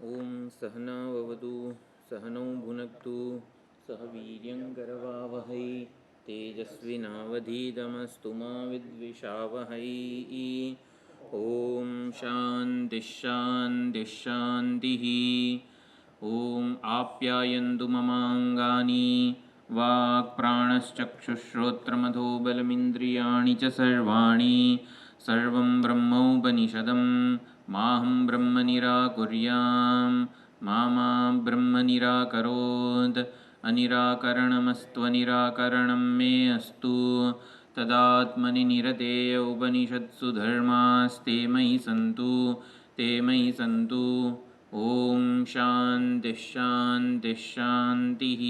ओम सहनाववतु सहनौ भुनक्तु सह वीर्यङ्करवावहै तेजस्विनावधीतमस्तु मा विद्विषावहै। ओम शान्तिः शान्तिः शान्तिः। ओम आप्यायन्तु ममाङ्गानि वाक्प्राणश्चक्षुश्रोत्रमथो बलमिन्द्रियाणि च सर्वाणि सर्वं ब्रह्मोपनिषदं माहं ब्रह्म निराकुर्यां मा ब्रह्म निराकरोत् अनिराकरणमस्त्वनिराकरणं मे अस्तु तदात्मनि निरतेय उपनिषत्सु धर्मास्ते मयि सन्तु ओम शान्तिः शान्तिः शान्तिः।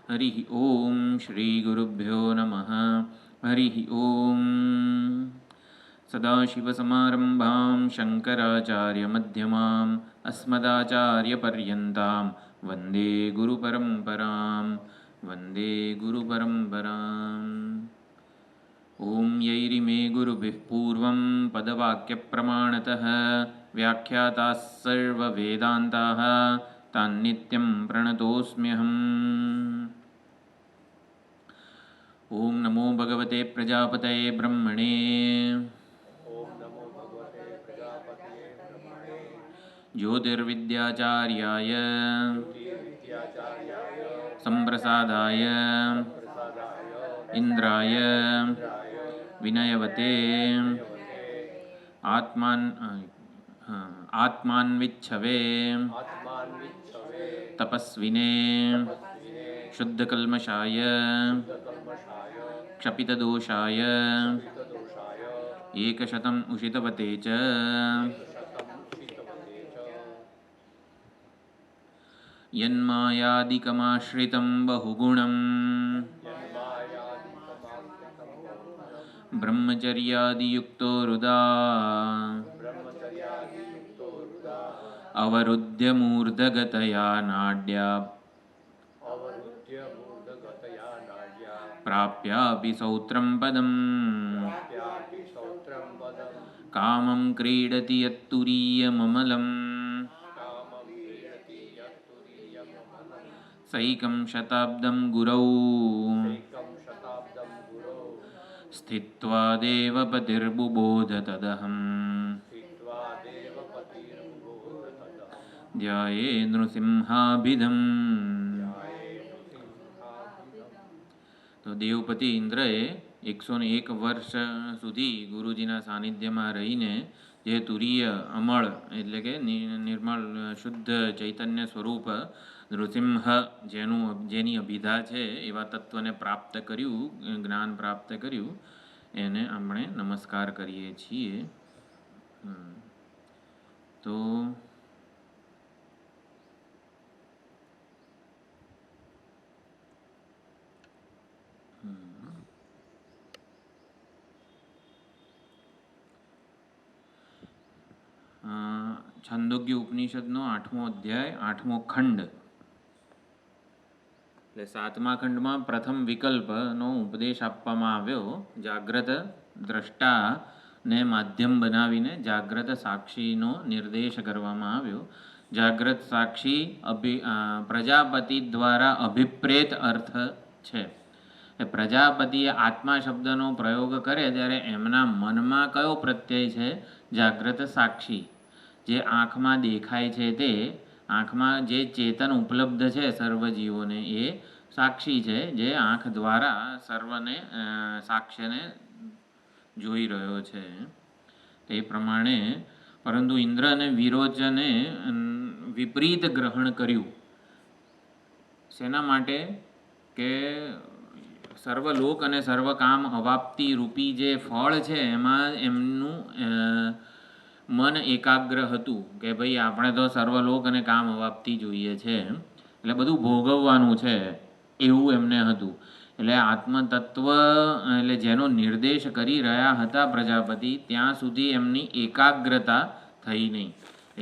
हरिः ओम श्री गुरुभ्यो नमः। हरिः ओम। सदाशिवसमारम्भां शङ्कराचार्यमध्यमाम् अस्मदाचार्यपर्यन्तां वन्दे गुरुपरम्पराम्। ओं यैरिमे गुरुभिः पूर्वं पदवाक्यप्रमाणतः व्याख्याताः सर्ववेदान्ताः तान्नित्यं प्रणतोऽस्म्यहम्। ओं नमो भगवते प्रजापतये ब्रह्मणे ज्योतिर्विद्याचार्याय सम्प्रसादाय इंद्राय विनयवते आत्मान्विच्छवे तपस्विने शुद्धकल्मषाय क्षपितदोषाय एकशतम् उषितवते च यन्मायादिकमाश्रितं बहुगुणं ब्रह्मचर्यादियुक्तो हृदा अवरुद्ध्य मूर्धगतया नाड्या प्राप्यापि सौत्रं पदम् कामं क्रीडति यत्तुरीयममलम् सैकं शताब्दं गुरौ स्थित्वा देवपतिर्बुबोध तदहम् ध्याये नृसिंहाभिधम्। તો દેવપતિ ઇન્દ્રએ 101 વર્ષ સુધી ગુરુજીના સાનિધ્યમાં રહીને જે તુરીય અમળ એટલે કે નિર્મળ શુદ્ધ ચૈતન્ય સ્વરૂપ નૃસિંહ જેની અભિધા છે એવા તત્વને પ્રાપ્ત કર્યું, જ્ઞાન પ્રાપ્ત કર્યું, એને આપણે નમસ્કાર કરીએ છીએ. તો છાંદોગ્ય ઉપનિષદનો 8મો અધ્યાય 8મો ખંડ એટલે 7મા ખંડમાં પ્રથમ વિકલ્પનો ઉપદેશ આપવામાં આવ્યો. જાગ્રત દ્રષ્ટાને માધ્યમ બનાવીને જાગ્રત સાક્ષીનો નિર્દેશ કરવામાં આવ્યો. જાગ્રત સાક્ષી પ્રજાપતિ દ્વારા અભિપ્રેત અર્થ છે. પ્રજાપતિએ આત્મા શબ્દનો પ્રયોગ કરે ત્યારે એમના મનમાં કયો પ્રત્યય છે? જાગ્રત સાક્ષી. જે આંખમાં દેખાય છે તે આંખમાં જે ચેતન ઉપલબ્ધ છે સર્વ જીવોને એ સાક્ષી છે, જે આંખ દ્વારા સર્વને સાક્ષ્યને જોઈ રહ્યો છે. તે પ્રમાણે પરંતુ ઇન્દ્ર અને વિરોચને વિપરીત ગ્રહણ કર્યું. શેના માટે? કે સર્વલોક અને સર્વકામ અવાપ્તિ રૂપી જે ફળ છે એમાં એમનું મન એકાગ્ર હતું કે ભાઈ આપણે તો સર્વલોક અને કામ અવાપ્તિ જોઈએ છે, એટલે બધું ભોગવવાનું છે એવું એમને હતું. એટલે આત્મતત્વ એટલે જેનો નિર્દેશ કરી રહ્યા હતા પ્રજાપતિ, ત્યાં સુધી એમની એકાગ્રતા થઈ નહીં.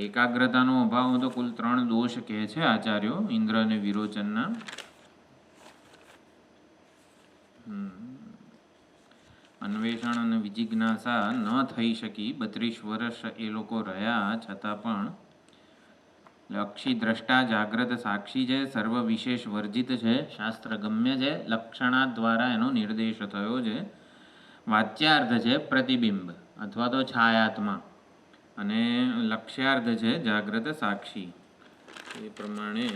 એકાગ્રતાનો અભાવ તો કુલ 3 દોષ કહે છે આચાર્યો ઇન્દ્ર અને વિરોચનના. અન્વેષણ અને વિજિજ્ઞાસા ન થઈ શકી. 32 વર્ષ એ લોકો રહ્યા છતાં પણ અક્ષી દ્રષ્ટા જાગ્રત સાક્ષી છે, સર્વ વિશેષ વર્જિત છે, શાસ્ત્ર ગમ્ય છે, લક્ષણા દ્વારા એનો નિર્દેશ થયો છે. વાચ્યાર્થ છે પ્રતિબિંબ અથવા તો છાયાત્મા, અને લક્ષ્યાર્થ છે જાગ્રત સાક્ષી. એ પ્રમાણે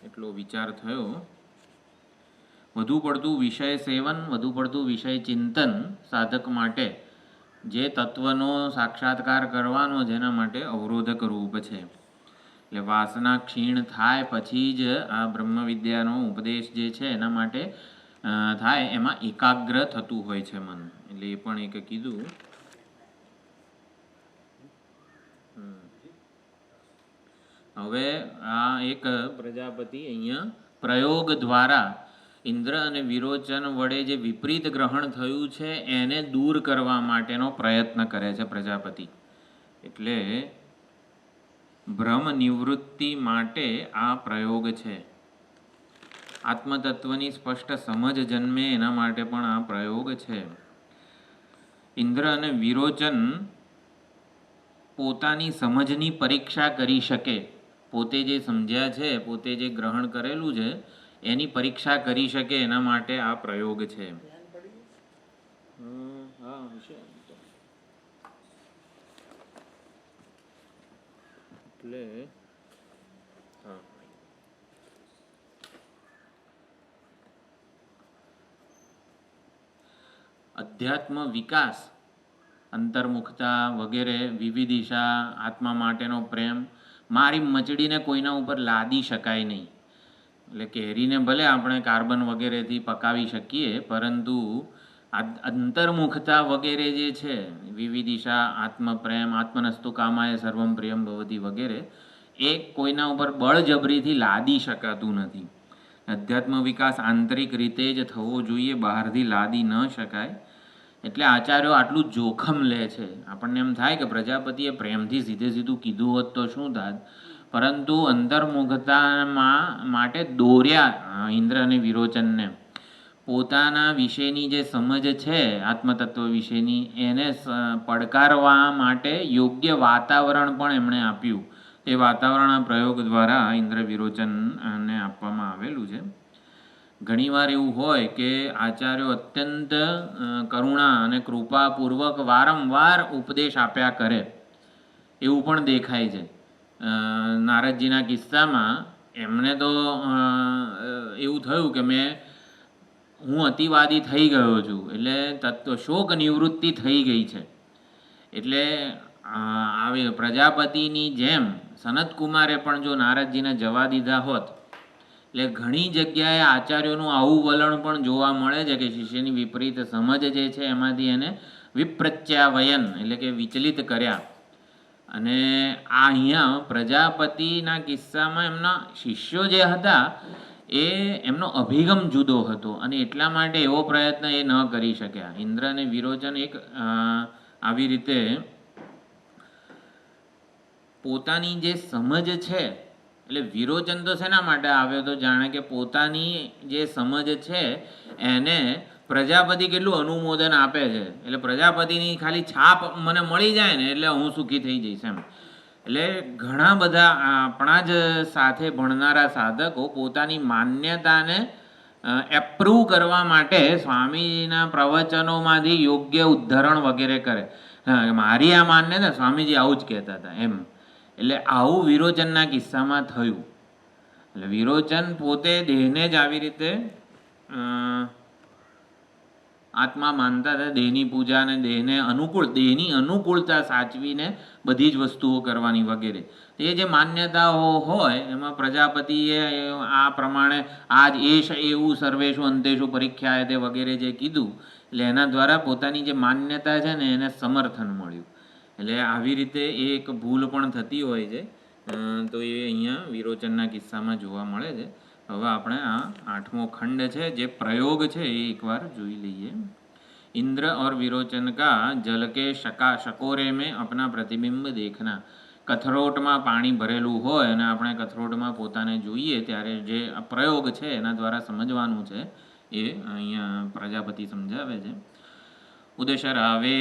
એટલો વિચાર થયો. વધુ પડતું વિષય સેવન, વધુ પડતું વિષય ચિંતન સાધક માટે જે તત્વનો સાક્ષાત્કાર કરવાનો જેના માટે અવરોધક રૂપ છે. એટલે વાસના ક્ષીણ થાય પછી જ આ બ્રહ્મ વિદ્યાનો ઉપદેશ જે છે એના માટે થાય, એમાં એકાગ્ર થતું હોય છે મન. એટલે એ પણ એક કીધું. હવે આ એક પ્રજાપતિ અહીંયા પ્રયોગ દ્વારા ઇન્દ્ર અને વિરોચન વડે જે વિપરીત ગ્રહણ થયું છે એને દૂર કરવા માટેનો પ્રયત્ન કરે છે પ્રજાપતિ. એટલે ભ્રમ નિવૃત્તિ માટે આ પ્રયોગ છે. આત્મતત્વની સ્પષ્ટ સમજ જન્મે એના માટે પણ આ પ્રયોગ છે. ઇન્દ્ર અને વિરોચન પોતાની સમજની પરીક્ષા કરી શકે, પોતે જે સમજ્યા છે, પોતે જે ગ્રહણ કરેલું છે એની પરીક્ષા કરી શકે એના માટે આ પ્રયોગ છે. એટલે અધ્યાત્મ વિકાસ, અંતર્મુખતા વગેરે, વિવિધિશા, આત્મા માટેનો પ્રેમ, મારી મચડીને કોઈના ઉપર લાદી શકાય નહીં. એટલે કેરીને ભલે આપણે કાર્બન વગેરેથી પકાવી શકીએ, પરંતુ અંતર્મુખતા વગેરે જે છે, વિવિધિશા, આત્મપ્રેમ, આત્મનસ્તુ કામાય સર્વમ પ્રિયમ ભવતી વગેરે, એ કોઈના ઉપર બળજબરીથી લાદી શકાતું નથી. અધ્યાત્મ વિકાસ આંતરિક રીતે જ થવો જોઈએ, બહારથી લાદી ન શકાય. એટલે આચાર્યો આટલું જોખમ લે છે. આપણને એમ થાય કે પ્રજાપતિએ પ્રેમથી સીધે સીધું કીધું હોત તો શું થાત, પરંતુ અંતર્મુખતામાં માટે દોર્યા ઇન્દ્ર અને વિરોચનને. પોતાના વિશેની જે સમજ છે આત્મતત્વ વિશેની, એને પડકારવા માટે યોગ્ય વાતાવરણ પણ એમણે આપ્યું. એ વાતાવરણ પ્રયોગ દ્વારા ઇન્દ્ર વિરોચનને આપવામાં આવેલું છે. ઘણીવાર એવું હોય કે આચાર્યો અત્યંત કરુણા અને કૃપાપૂર્વક વારંવાર ઉપદેશ આપ્યા કરે એવું પણ દેખાય છે. નારદજીના કિસ્સામાં એમને તો એવું થયું કે હું અતિવાદી થઈ ગયો છું, એટલે શોક નિવૃત્તિ થઈ ગઈ છે. એટલે આવી પ્રજાપતિની જેમ સનતકુમારે પણ જો નારદજીને જવા દીધા હોત, એટલે ઘણી જગ્યાએ આચાર્યોનું આવું વલણ પણ જોવા મળે છે કે શિષ્યની વિપરીત સમજ જે છે એમાંથી એને વિપ્રત્યાવયન એટલે કે વિચલિત કર્યા. અને આ અહીંયા પ્રજાપતિના કિસ્સામાં એમના શિષ્યો જે હતા એ એમનો અભિગમ જુદો હતો, અને એટલા માટે એવો પ્રયત્ન એ ન કરી શક્યા. ઇન્દ્ર અને વિરોચન એક આવી રીતે પોતાની જે સમજ છે, એટલે વિરોચન તો શેના માટે આવ્યો તો જાણે કે પોતાની જે સમજ છે એને પ્રજાપતિ કેટલું અનુમોદન આપે છે, એટલે પ્રજાપતિની ખાલી છાપ મને મળી જાય ને એટલે હું સુખી થઈ જઈશ એમ. એટલે ઘણા બધા આપણા જ સાથે ભણનારા સાધકો પોતાની માન્યતાને એપ્રૂવ કરવા માટે સ્વામીજીના પ્રવચનોમાંથી યોગ્ય ઉદ્ધરણ વગેરે કરે. મારી આ માન્યતા સ્વામીજી આવું જ કહેતા હતા એમ. એટલે આવું વિરોચનના કિસ્સામાં થયું. એટલે વિરોચન પોતે દેહને જ આવી રીતે આત્મા માનતા હતા, દેહની પૂજા અને દેહની અનુકૂળતા સાચવીને બધી જ વસ્તુઓ કરવાની વગેરે. એ જે માન્યતાઓ હોય એમાં પ્રજાપતિએ આ પ્રમાણે આજ એવું સર્વેશુ અંતેશુ પરીક્ષાએ તે વગેરે જે કીધું, એટલે એના દ્વારા પોતાની જે માન્યતા છે ને એને સમર્થન મળ્યું. એટલે આવી રીતે એક ભૂલ પણ થતી હોય છે. તો એ અહીંયા વિરોચનના કિસ્સામાં જોવા મળે છે. હવે આપણે આ 8મો ખંડ છે જે પ્રયોગ છે એ એકવાર જોઈ લઈએ. ઇન્દ્ર और विरोचन का जल के शकोरे में अपना प्रतिबिंब देखना. કથરોટમાં પાણી ભરેલું હોય અને આપણે કથરોટમાં પોતાને જોઈએ ત્યારે જે પ્રયોગ છે એના દ્વારા સમજવાનું છે એ અહીંયા પ્રજાપતિ સમજાવે છે. ઉદશરાવે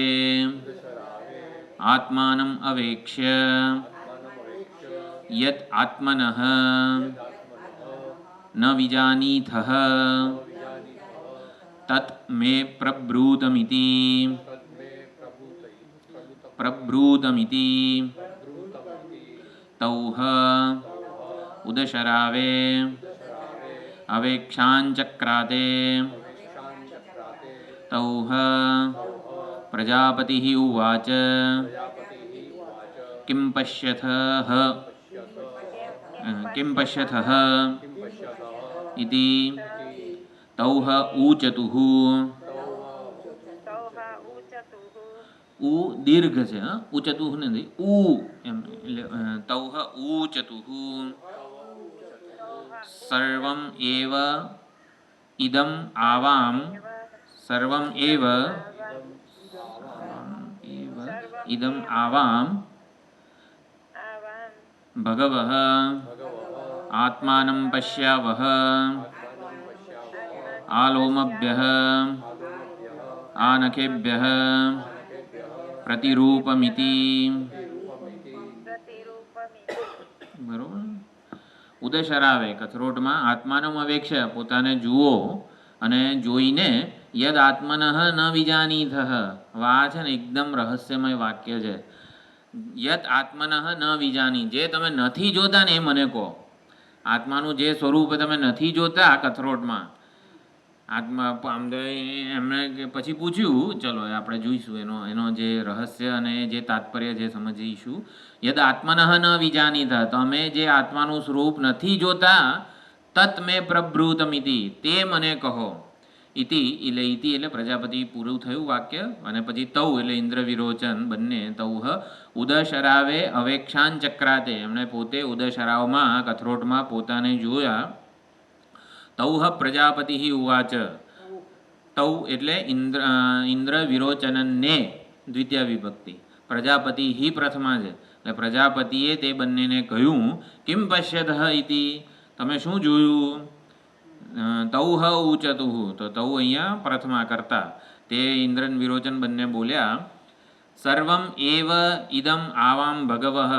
આત્માનમ અવેક્ષ્ય યદ આત્મનઃ ન વિજાનીથઃ તત મે પ્રબ્રૂતમિતિ તૌહ ઉદશરાવે અવેક્ષાંચક્રાતે તૌહ પ્રજાપતિઃ ઉવાચ કિમ પશ્યથઃ ઇતિ તૌહ ઊચતુઃ. ઉ દીર્ઘ છે, ઊચતુઃ નથી, ઉ એમ એટલે તૌહ ઊચતુઃ. સર્વમ એવ ઇદમ આવામ સર્વમ એવ ઇદમ આવામ ભગવઃ આત્માનં પશ્યાવહ આલોમભ્યઃ આનખેભ્યઃ પ્રતિરૂપમિતિ. બરોબર. ઉદશરાવે કથરોટમાં આત્માનમ અવેક્ષ પોતાને જુઓ અને જોઈને યદ આત્મનઃ ન વિજાનીથઃ. આ છે ને એકદમ રહસ્યમય વાક્ય છે. યદ આત્મનઃ ન વિજાની, જે તમે નથી જોતા ને એ મને કહો. આત્માનું જે સ્વરૂપ તમે નથી જોતા કથરોટમાં, આત્મા એમણે પછી પૂછ્યું, ચલો આપણે જોઈશું એનો જે રહસ્ય અને જે તાત્પર્ય જે સમજીશું. યદ આત્મનઃ ન વિજાનીથ, તમે જે આત્માનું સ્વરૂપ નથી જોતા, તત મે પ્રબ્રૂતમિતિ, તે મને કહો. ઇતિ એટલે પ્રજાપતિ પૂરું થયું વાક્ય. અને પછી તૌ એટલે ઇન્દ્ર વિરોચન બંને તૌહ ઉદશરાવે અવેક્ષાંચક્રાતે, એમણે પોતે ઉદશરાવમાં કથરોટમાં પોતાને જોયા. તૌહ પ્રજાપતિ ઉવાચ, તૌ એટલે ઇન્દ્ર વિરોચનને દ્વિતીય વિભક્તિ, પ્રજાપતિ પ્રથમા છે એટલે પ્રજાપતિએ તે બંનેને કહ્યું, કિમ પશ્યતઃ ઇતિ, તમે શું જોયું. તૌહ ઊચતુઃ, તો તૌ અહીંયા પ્રથમા કરતા, તે ઇન્દ્ર વિરોચન બંને બોલ્યા. સર્વમ એવ ઇદમ આવામ ભગવઃ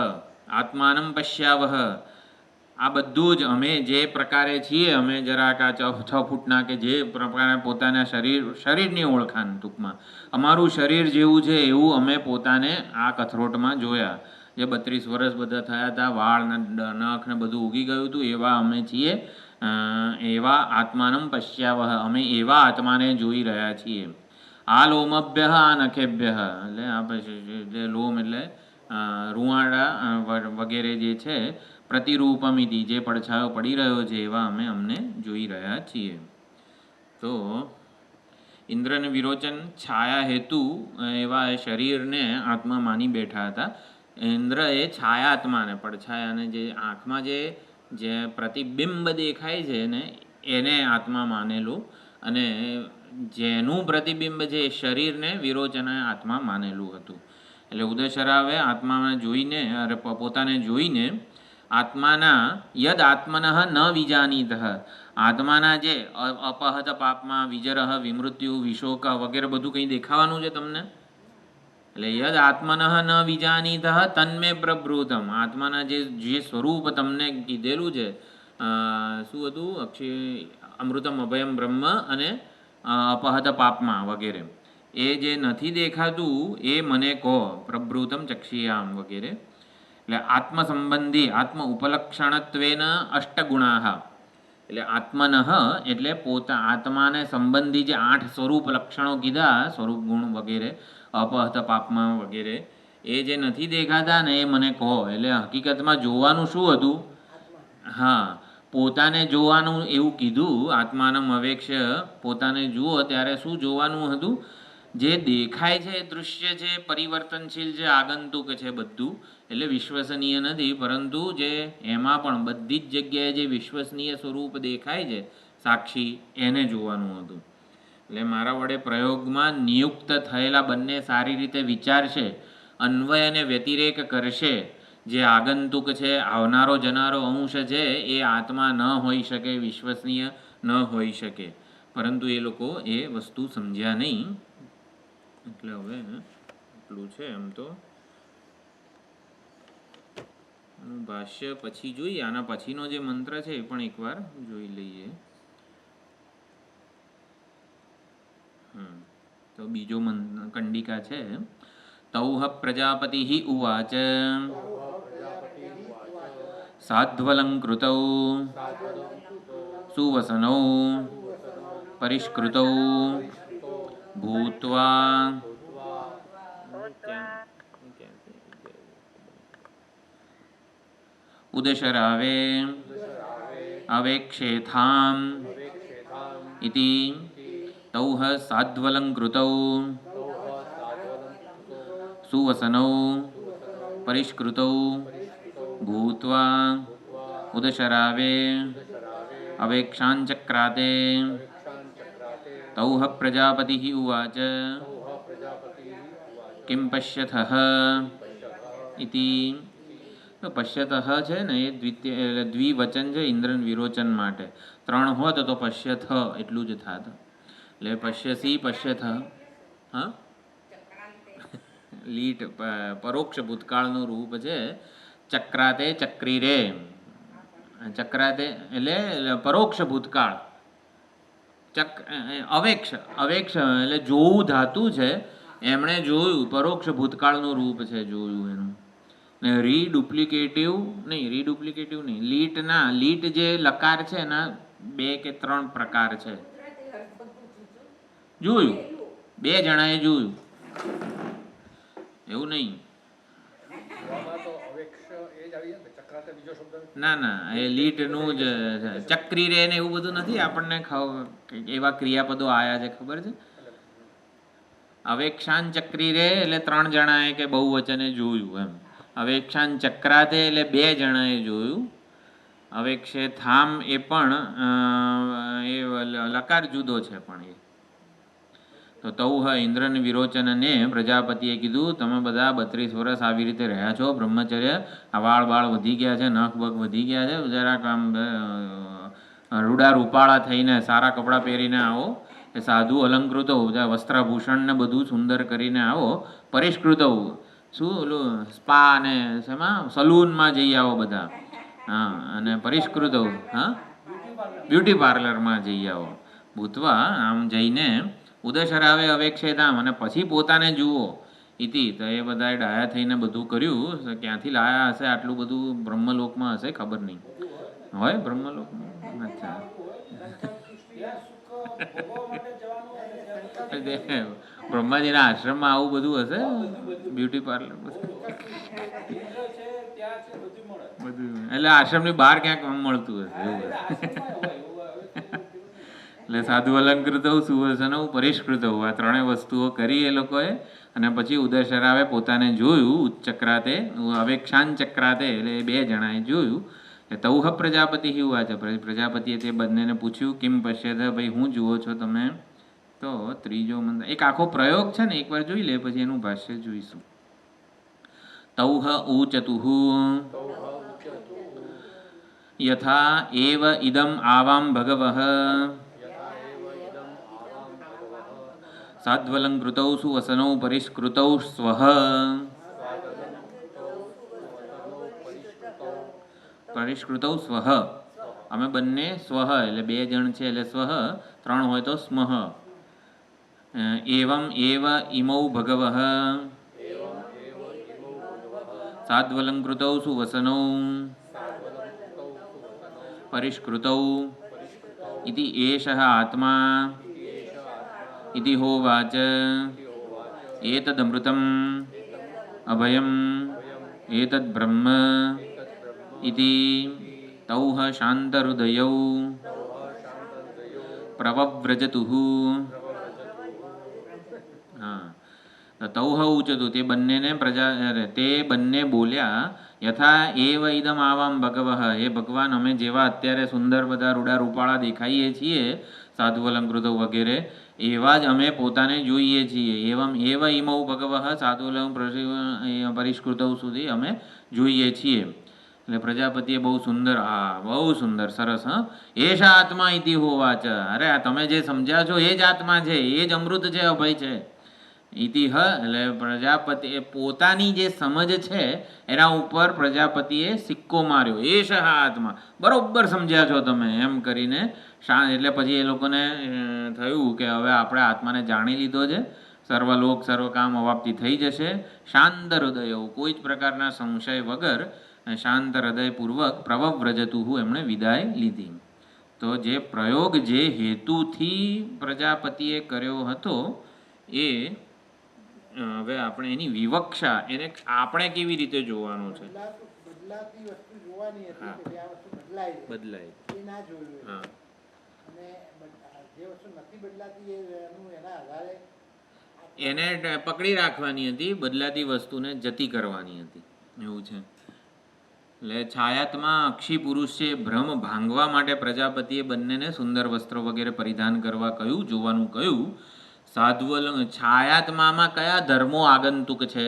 આત્માનં પશ્યાવહ, આ બધું જ અમે જે પ્રકારે છીએ, અમે જરાક આ 6 ફૂટના કે જે પ્રકારે પોતાના શરીરની ઓળખાણ, ટૂંકમાં અમારું શરીર જેવું છે એવું અમે પોતાને આ કથરોટમાં જોયા. જે 32 વર્ષ બધા થયા હતા, વાળ નખ ને બધું ઉગી ગયું હતું, એવા અમે છીએ. એવા આત્માનં પશ્યાવહ, અમે એવા આત્માને જોઈ રહ્યા છીએ. આ લોમભ્ય આ નખેભ્ય, એટલે આપણે લોમ એટલે રૂવાડા વગેરે જે છે, પ્રતિરૂપમિતિ, જે પડછાયો પડી રહ્યો છે એવા અમે અમને જોઈ રહ્યા છીએ. તો ઇન્દ્રને વિરોચન છાયા હેતુ એવા શરીરને આત્મા માની બેઠા હતા. ઇન્દ્રએ છાયાત્માને, પડછાયાને, જે આંખમાં જે પ્રતિબિંબ દેખાય છે ને એને આત્મા માનેલું, અને જેનું પ્રતિબિંબ છે એ શરીરને વિરોચને આત્મા માનેલું હતું. એટલે ઉદશરાવે આત્માને જોઈને, પોતાને જોઈને આત્માના યદ આત્મનઃ ન વિજાનીતઃ, આત્માના જે અપહત પાપમાં વિજરહ વિમૃત્યુ વિશોક વગેરે બધું કંઈ દેખાવાનું છે તમને. એટલે યદ આત્મનઃ ન વિજાનીતઃ તન્મે પ્રબ્રૂતમ, આત્માના જે સ્વરૂપ તમને કીધેલું છે, શું હતું, અમૃતમ અભયમ બ્રહ્મ અને અપહત પાપમાં વગેરે, એ જે નથી દેખાતું એ મને કહો. પ્રબ્રૂતમ ચક્ષીયામ વગેરે. એટલે આત્મ સંબંધી, આત્મ ઉપલક્ષણત્વેન અષ્ટગુણાહ, એટલે આત્મનઃ એટલે આત્માને સંબંધી જે 8 સ્વરૂપ લક્ષણો કીધા, સ્વરૂપ ગુણ વગેરે, અપહત પાપમાં વગેરે, એ જે નથી દેખાતા ને એ મને કહો. એટલે હકીકતમાં જોવાનું શું હતું. હા, પોતાને જોવાનું એવું કીધું. આત્માનમ અવેક્ષ્ય, પોતાને જુઓ ત્યારે શું જોવાનું હતું. જે દેખાય છે, દૃશ્ય છે, પરિવર્તનશીલ છે, આગંતુક છે બધું, એટલે વિશ્વસનીય નથી. પરંતુ જે એમાં પણ બધી જ જગ્યાએ જે વિશ્વસનીય સ્વરૂપ દેખાય છે, સાક્ષી, એને જોવાનું હતું. એટલે મારા વડે પ્રયોગમાં નિયુક્ત થયેલા બંને સારી રીતે વિચારશે, અન્વય અને વ્યતિરેક કરશે. જે આગંતુક છે, આવનારો જનારો અંશ છે, એ આત્મા ન હોઈ શકે, વિશ્વસનીય ન હોઈ શકે. પરંતુ એ લોકો એ વસ્તુ સમજ્યા નહીં. એટલે હવે એટલું છે. એમ તો ભાષ્ય પછી જોઈએ. આના પછીનો જે મંત્ર છે એ પણ એકવાર જોઈ લઈએ. તો બીજો કંડિકા છે. તૌહ પ્રજાપતિ ઉવાચ સાધ્વલંકૃતૌ સુવસનૌ પરિષ્કૃતૌ ભૂત્વા ઉદશરાવે અવેક્ષેથામ ઇતિ તૌહ સાધ્વલંકૃતૌ સુવસનૌ પરિષ્કૃતૌ ભૂત્વા ઉદશરાવે અવેક્ષાંચક્રાતે તૌહ પ્રજાપતિ ઉવાચ કિમ પશ્યથઃ ઇતિ. તો પશ્યતઃ છે ને એ દ્વિવચન છે ઇન્દ્રન વિરોચન માટે. 3 હોત તો પશ્યથ એટલું જ થાત. એટલે પશ્યસી પશ્યથ. હા, લીટ પરોક્ષ ભૂતકાળનું રૂપ છે. ચક્રાતે ચક્રીરે. ચક્રાતે એટલે પરોક્ષ ભૂતકાળ. અવેક્ષ એટલે જોવું ધાતુ છે. એમણે જોયું, પરોક્ષ ભૂતકાળનું રૂપ છે જોયું એનું. ને રીડુપ્લિકેટિવ નહીં, લીટ જે લકાર છે એના 2 કે 3 પ્રકાર છે. જોયું, 2 જણાએ જોયું એવું નહીં. ના, એ લીટનું જ ચક્રી રે ને એવું બધું નથી. આપણને એવા ક્રિયાપદો આયા છે ખબર છે. અવેક્ષાન ચક્રી રે એટલે 3 જણાએ કે બહુવચને જોયું એમ. અવેક્ષાન ચક્રાતે એટલે 2 જણાએ જોયું. અવેક્ષે થામ એ પણ એ લકાર જુદો છે. પણ એ તો તૌહ ઇન્દ્રન વિરોચનને પ્રજાપતિએ કીધું, તમે બધા 32 વર્ષ આવી રીતે રહ્યા છો બ્રહ્મચર્ય. આ વાળ બાળ વધી ગયા છે, નખ બગ વધી ગયા છે. જરાક આમ રૂડા રૂપાળા થઈને સારા કપડાં પહેરીને આવો. એ સાધુ અલંકૃતો વસ્ત્રાભૂષણ ને બધું સુંદર કરીને આવો. પરિષ્કૃતો શું ઓલું સ્પા ને શેમાં સલૂનમાં જઈ આવો બધા. હા, અને પરિષ્કૃતો બ્યુટી પાર્લરમાં જઈ આવો. ભૂતવા આમ જઈને ઉદશરાવે અવેક્ષેતામ અને પછી પોતાને જુઓ. ઇતિ તો એ બધાએ ડાયા થઈને બધું કર્યું. ક્યાંથી લાયા હશે આટલું બધું? બ્રહ્મલોકમાં હશે, ખબર નહીં હોય બ્રહ્મલોકમાં. અચ્છા, બ્રહ્માજીના આશ્રમમાં આવું બધું હશે, બ્યુટી પાર્લર બધું. એટલે આશ્રમની બહાર ક્યાંક મળતું હશે એવું. એટલે સાધુ અલંકૃત સુવસન પરિષ્કૃત આ 3 વસ્તુઓ કરી એ લોકોએ. અને પછી ઉદશરાવે પોતાને જોયું. ઉચ્ચક્રાતે અવેક્ષાન ચક્રાતે એટલે 2 જણાએ જોયું. તૌહ પ્રજાપતિ હુવા છે. પ્રજાપતિએ તે બંનેને પૂછ્યું, કિમ પશ્યત, ભાઈ હું જુઓ છો તમે? તો ત્રીજો મંત્ર એક આખો પ્રયોગ છે ને, એકવાર જોઈ લે પછી એનું ભાષ્ય જોઈશું. તૌહ ઊચતુઃ યથા એવ ઇદમ આવામ ભગવઃ સાધ્વલંકૃતૌ સુવસનૌ પરિષ્કૃતૌ સ્વઃ. પરિષ્કૃતૌ સ્વઃ અમે બંને સ્વઃ એટલે 2 જણ છે એટલે સ્વઃ, 3 હોય તો સ્મઃ. એવમ એવ ઇમૌ ભગવઃ સાધ્વલંકૃતૌ સુવસનૌ પરિષ્કૃતૌ ઇતિ એષઃ આત્મા ઇતિ હોવાચ. એતદમૃતમ અભયમ એતદ બ્રહ્મ ઇતિ તૌહ શાંતહૃદયૌ પ્રવવ્રજતુઃ. તૌહ ઉચતુ તે બંને બોલ્યા. યથા એવ ઇદમ આવામ ભગવઃ હે ભગવાન, અમે જેવા અત્યારે સુંદર બધા રૂડા રૂપાળા દેખાઈએ છીએ સાધુ અલંકૃતો વગેરે, એવા જ અમે પોતાને જોઈએ છીએ. એવમ એવ ઇમૌ ભગવઃ સાધુ પરિષ્કૃતૌ સુધી અમે જોઈએ છીએ. એટલે પ્રજાપતિએ બહુ સુંદર, બહુ સુંદર, સરસ. એશા આત્મા ઇતિ હોવાચ. અરે તમે જે સમજ્યા છો એ જ આત્મા છે, એ જ અમૃત છે, અભય છે. ઇતિહ એટલે પ્રજાપતિ પોતાની જે સમજ છે એના ઉપર પ્રજાપતિએ સિક્કો માર્યો. એશ આત્મા, બરોબર સમજ્યા છો તમે એમ કરીને એટલે પછી એ લોકોને થયું કે હવે આપણે આત્માને જાણી લીધો છે, સર્વલોક સર્વ કામ અવાપ્તિ થઈ જશે. શાંત હૃદય, કોઈ જ પ્રકારના સંશય વગર શાંત હૃદયપૂર્વક પ્રવવ્રજતું એમણે વિદાય લીધી. તો જે પ્રયોગ જે હેતુથી પ્રજાપતિએ કર્યો હતો એ હવે આપણે એની વિવક્ષા એને આપણે કેવી રીતે જોવાનું છે. બદલાય હા, એને પકડી રાખવાની હતી, બદલાતી વસ્તુને જતી કરવાની હતી, એવું છે. એટલે છાયાતમાં અક્ષી પુરુષ છે ભ્રમ ભાંગવા માટે પ્રજાપતિએ બંનેને સુંદર વસ્ત્રો વગેરે પરિધાન કરવા કહ્યું, જોવાનું કહ્યું. સાધ્વલ છાયાત્મામાં કયા ધર્મો આગંતુક છે,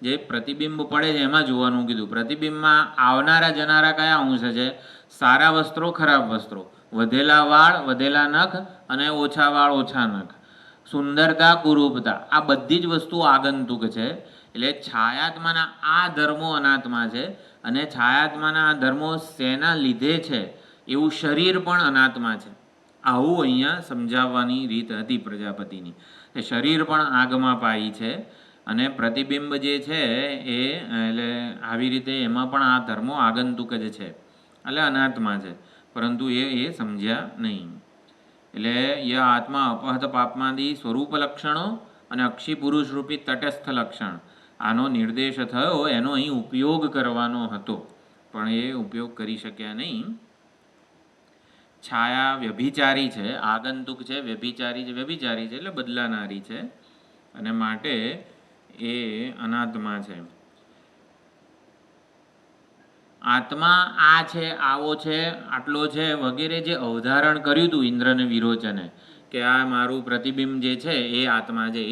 જે પ્રતિબિંબ પડે છે એમાં જોવાનું કીધું. પ્રતિબિંબમાં આવનારા જનારા કયા અંશ છે, સારા વસ્ત્રો ખરાબ વસ્ત્રો, વધેલા વાળ વધેલા નખ અને ઓછા વાળ ઓછા નખ, સુંદરતા કુરૂપતા, આ બધી જ વસ્તુઓ આગંતુક છે. એટલે છાયાત્માના આ ધર્મો અનાત્મા છે, અને છાયાત્માના આ ધર્મો શેના લીધે છે એવું શરીર પણ અનાત્મા છે. આવું અહીંયા સમજાવવાની રીત હતી પ્રજાપતિની. એ શરીર પણ આગમાં પાઈ છે અને પ્રતિબિંબ જે છે એ એટલે આવી રીતે એમાં પણ આ ધર્મો આગંતુક જ છે, એટલે અનાત્મા છે. પરંતુ એ સમજ્યા નહીં. એટલે ય આત્મા અપહત પાપમાદી સ્વરૂપ લક્ષણો અને અક્ષી પુરુષ રૂપી તટસ્થ લક્ષણ, આનો નિર્દેશ થયો, એનો અહીં ઉપયોગ કરવાનો હતો પણ એ ઉપયોગ કરી શક્યા નહીં. છાયા વ્યભિચારી છે, આગંતુક છે, વ્યભિચારી છે એટલે બદલાનારી છે, અને માટે એ અનાત્મા છે. આત્મા આ છે, આવો છે, આટલો છે વગેરે જે અવધારણ કર્યું હતું ઇન્દ્રને વિરોચને કે આ મારું પ્રતિબિંબ જે છે એ આત્મા છે,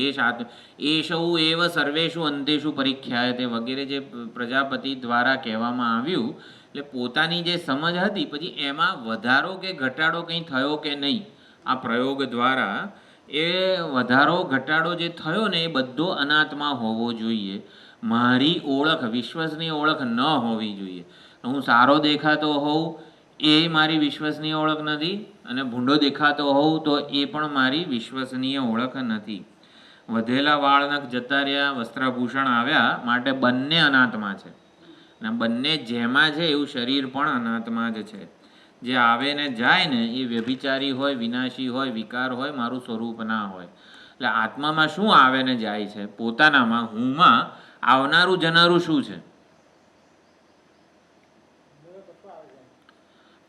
એ સૌ એવ સર્વેશુ અંતેશુ પરીખ્યાય તે વગેરે જે પ્રજાપતિ દ્વારા કહેવામાં આવ્યું, એટલે પોતાની જે સમજ હતી પછી એમાં વધારો કે ઘટાડો કંઈ થયો કે નહીં આ પ્રયોગ દ્વારા, એ વધારો ઘટાડો જે થયો ને એ બધો અનાત્મા હોવો જોઈએ. મારી ઓળખ વિશ્વસનીય ઓળખ ન હોવી જોઈએ. હું સારો દેખાતો હોઉં એ મારી વિશ્વસનીય ઓળખ નથી, અને ભૂંડો દેખાતો હોઉં તો એ પણ મારી વિશ્વસનીય ઓળખ નથી. વધેલા વાળનખ જતા રહ્યા, વસ્ત્રભૂષણ આવ્યા, માટે બંને અનાત્મા છે. અને બંને જેમાં છે એવું શરીર પણ અનાત્મા જ છે. જે આવે ને જાય ને એ વ્યભિચારી હોય, વિનાશી હોય, વિકાર હોય, મારું સ્વરૂપ ના હોય. એટલે આત્મામાં શું આવે ને જાય છે, પોતાનામાં હુંમાં આવનારું જનારું શું છે,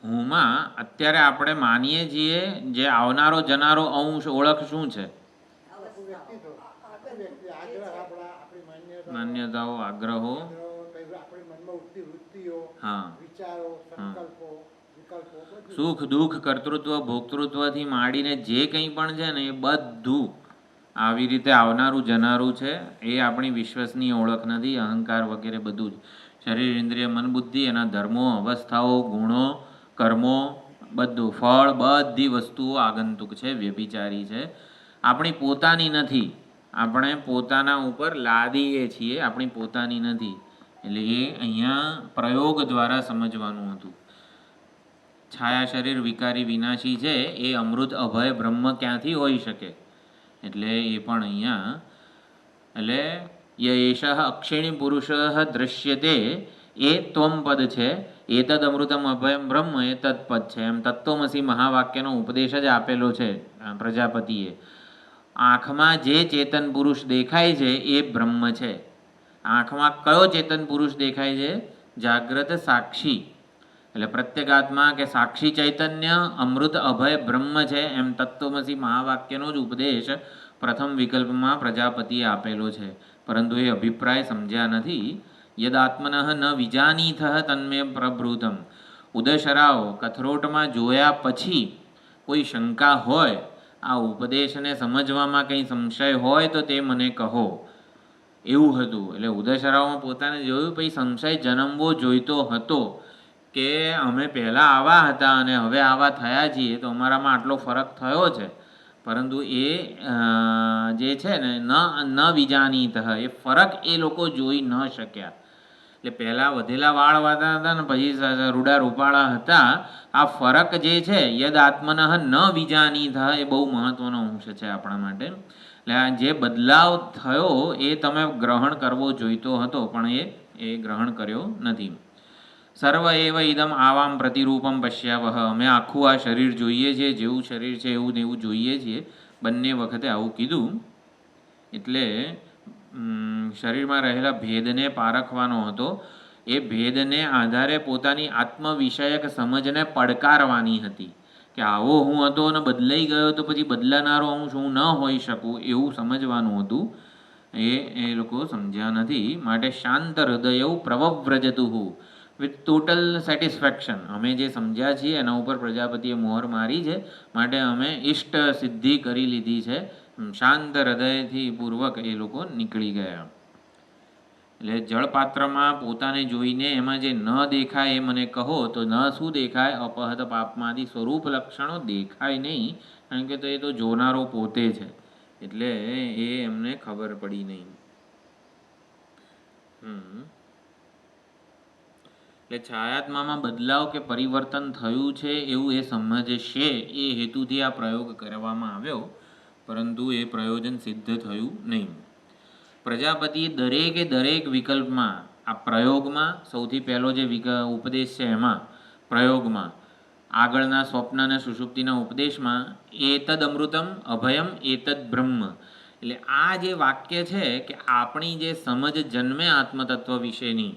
હુંમાં અત્યારે આપણે માનીએ છીએ જે આવનારો જનારો અંશ ઓળખ શું છે, માન્યતાઓ, આગ્રહો, હા, સુખ દુઃખ કર્તૃત્વ ભોક્તૃત્વથી માંડીને જે કંઈ પણ છે ને એ બધું આવી રીતે આવનારું જનારું છે. એ આપણી વિશ્વસનીય ઓળખ નથી. અહંકાર વગેરે બધું જ શરીર ઇન્દ્રિય મન બુદ્ધિ, એના ધર્મો અવસ્થાઓ ગુણો કર્મો બધું ફળ બધી વસ્તુઓ આગંતુક છે, વ્યભિચારી છે, આપણી પોતાની નથી. આપણે પોતાના ઉપર લાદીએ છીએ, આપણી પોતાની નથી. એટલે એ અહીંયા પ્રયોગ દ્વારા સમજવાનું હતું. છાયા શરીર વિકારી વિનાશી છે, એ અમૃત અભય બ્રહ્મ ક્યાંથી હોઈ શકે, એટલે એ પણ અહીંયા એટલે યશ અક્ષિણી પુરુષ દૃશ્યતે એ ત્વમ પદ છે, એતદ અમૃતમ અભયમ બ્રહ્મ એ તત્પદ છે. એમ તત્વમસી મહાવાક્યનો ઉપદેશ જ આપેલો છે પ્રજાપતિએ. આંખમાં જે ચેતન પુરુષ દેખાય છે એ બ્રહ્મ છે. આંખમાં કયો ચેતન પુરુષ દેખાય છે, જાગ્રત સાક્ષી, એટલે પ્રત્યેગાત્મા કે સાક્ષી ચૈતન્ય અમૃત અભય બ્રહ્મ છે. એમ તત્વમસી મહાવાક્યનો જ ઉપદેશ પ્રથમ વિકલ્પમાં પ્રજાપતિએ આપેલો છે, પરંતુ એ અભિપ્રાય સમજ્યા નથી. યદાત્મન ન વિજાનીથ તન્મે પ્રભૃતમ, ઉદશરાઓ કથરોટમાં જોયા પછી કોઈ શંકા હોય, આ ઉપદેશને સમજવામાં કંઈ સંશય હોય તો તે મને કહો, એવું હતું. એટલે ઉદયશરાઓમાં પોતાને જોયું પછી સંશય જન્મવો જોઈતો હતો કે અમે પહેલાં આવા હતા અને હવે આવા થયા છીએ, તો અમારામાં આટલો ફરક થયો છે, પરંતુ એ જે છે ને ન વિજાનીત, એ ફરક એ લોકો જોઈ ન શક્યા. એટલે પહેલાં વધેલા વાળ વાતા હતા ને પછી રૂડા રૂપાળા હતા. આ ફરક જે છે યદ આત્મનઃ ન વિજાનીત, એ બહુ મહત્વનો અંશ છે આપણા માટે. એટલે આ જે બદલાવ થયો એ તમે ગ્રહણ કરવો જોઈતો હતો, પણ એ ગ્રહણ કર્યો નથી. સર્વ એવ ઇદમ આવામ પ્રતિરૂપમ પશ્યાવહ, અમે આખું આ શરીર જોઈએ છીએ, જેવું શરીર છે એવું ને એવું જોઈએ છીએ. બંને વખતે આવું કીધું. એટલે શરીરમાં રહેલા ભેદને પારખવાનો હતો. એ ભેદને આધારે પોતાની આત્મવિષયક સમજને પડકારવાની હતી કે આવો હું હતો અને બદલાઈ ગયો તો પછી બદલાનારો હું શું ન હોઈ શકું, એવું સમજવાનું હતું. એ લોકો સમજ્યા નથી. માટે શાંત હૃદય પ્રવવ્રજતું વિથ ટોટલ સેટિસ્ફેક્શન. અમે જે સમજ્યા છીએ એના ઉપર પ્રજાપતિએ મોહર મારી છે, માટે અમે ઇષ્ટ સિદ્ધિ કરી લીધી છે. શાંત હૃદયથી પૂર્વક એ લોકો નીકળી ગયા. એટલે જળપાત્રમાં પોતાને જોઈને એમાં જે ન દેખાય એ મને કહો તો ન શું દેખાય? અપહત પાપમાંથી સ્વરૂપ લક્ષણો દેખાય નહીં, કારણ કે તો એ તો જોનારો પોતે છે, એટલે એ એમને ખબર પડી નહીં. એટલે છાયાત્મામાં બદલાવ કે પરિવર્તન થયું છે એવું એ સમજશે એ હેતુથી આ પ્રયોગ કરવામાં આવ્યો, પરંતુ એ પ્રયોજન સિદ્ધ થયું નહીં. પ્રજાપતિએ દરેક વિકલ્પમાં, આ પ્રયોગમાં સૌથી પહેલો જે ઉપદેશ છે એમાં પ્રયોગમાં, આગળના સ્વપ્ન અને સુષુપ્તિના ઉપદેશમાં એતદ અમૃતમ અભયમ એતદ બ્રહ્મ. એટલે આ જે વાક્ય છે કે આપણી જે સમજ જન્મે આત્મતત્વ વિશેની,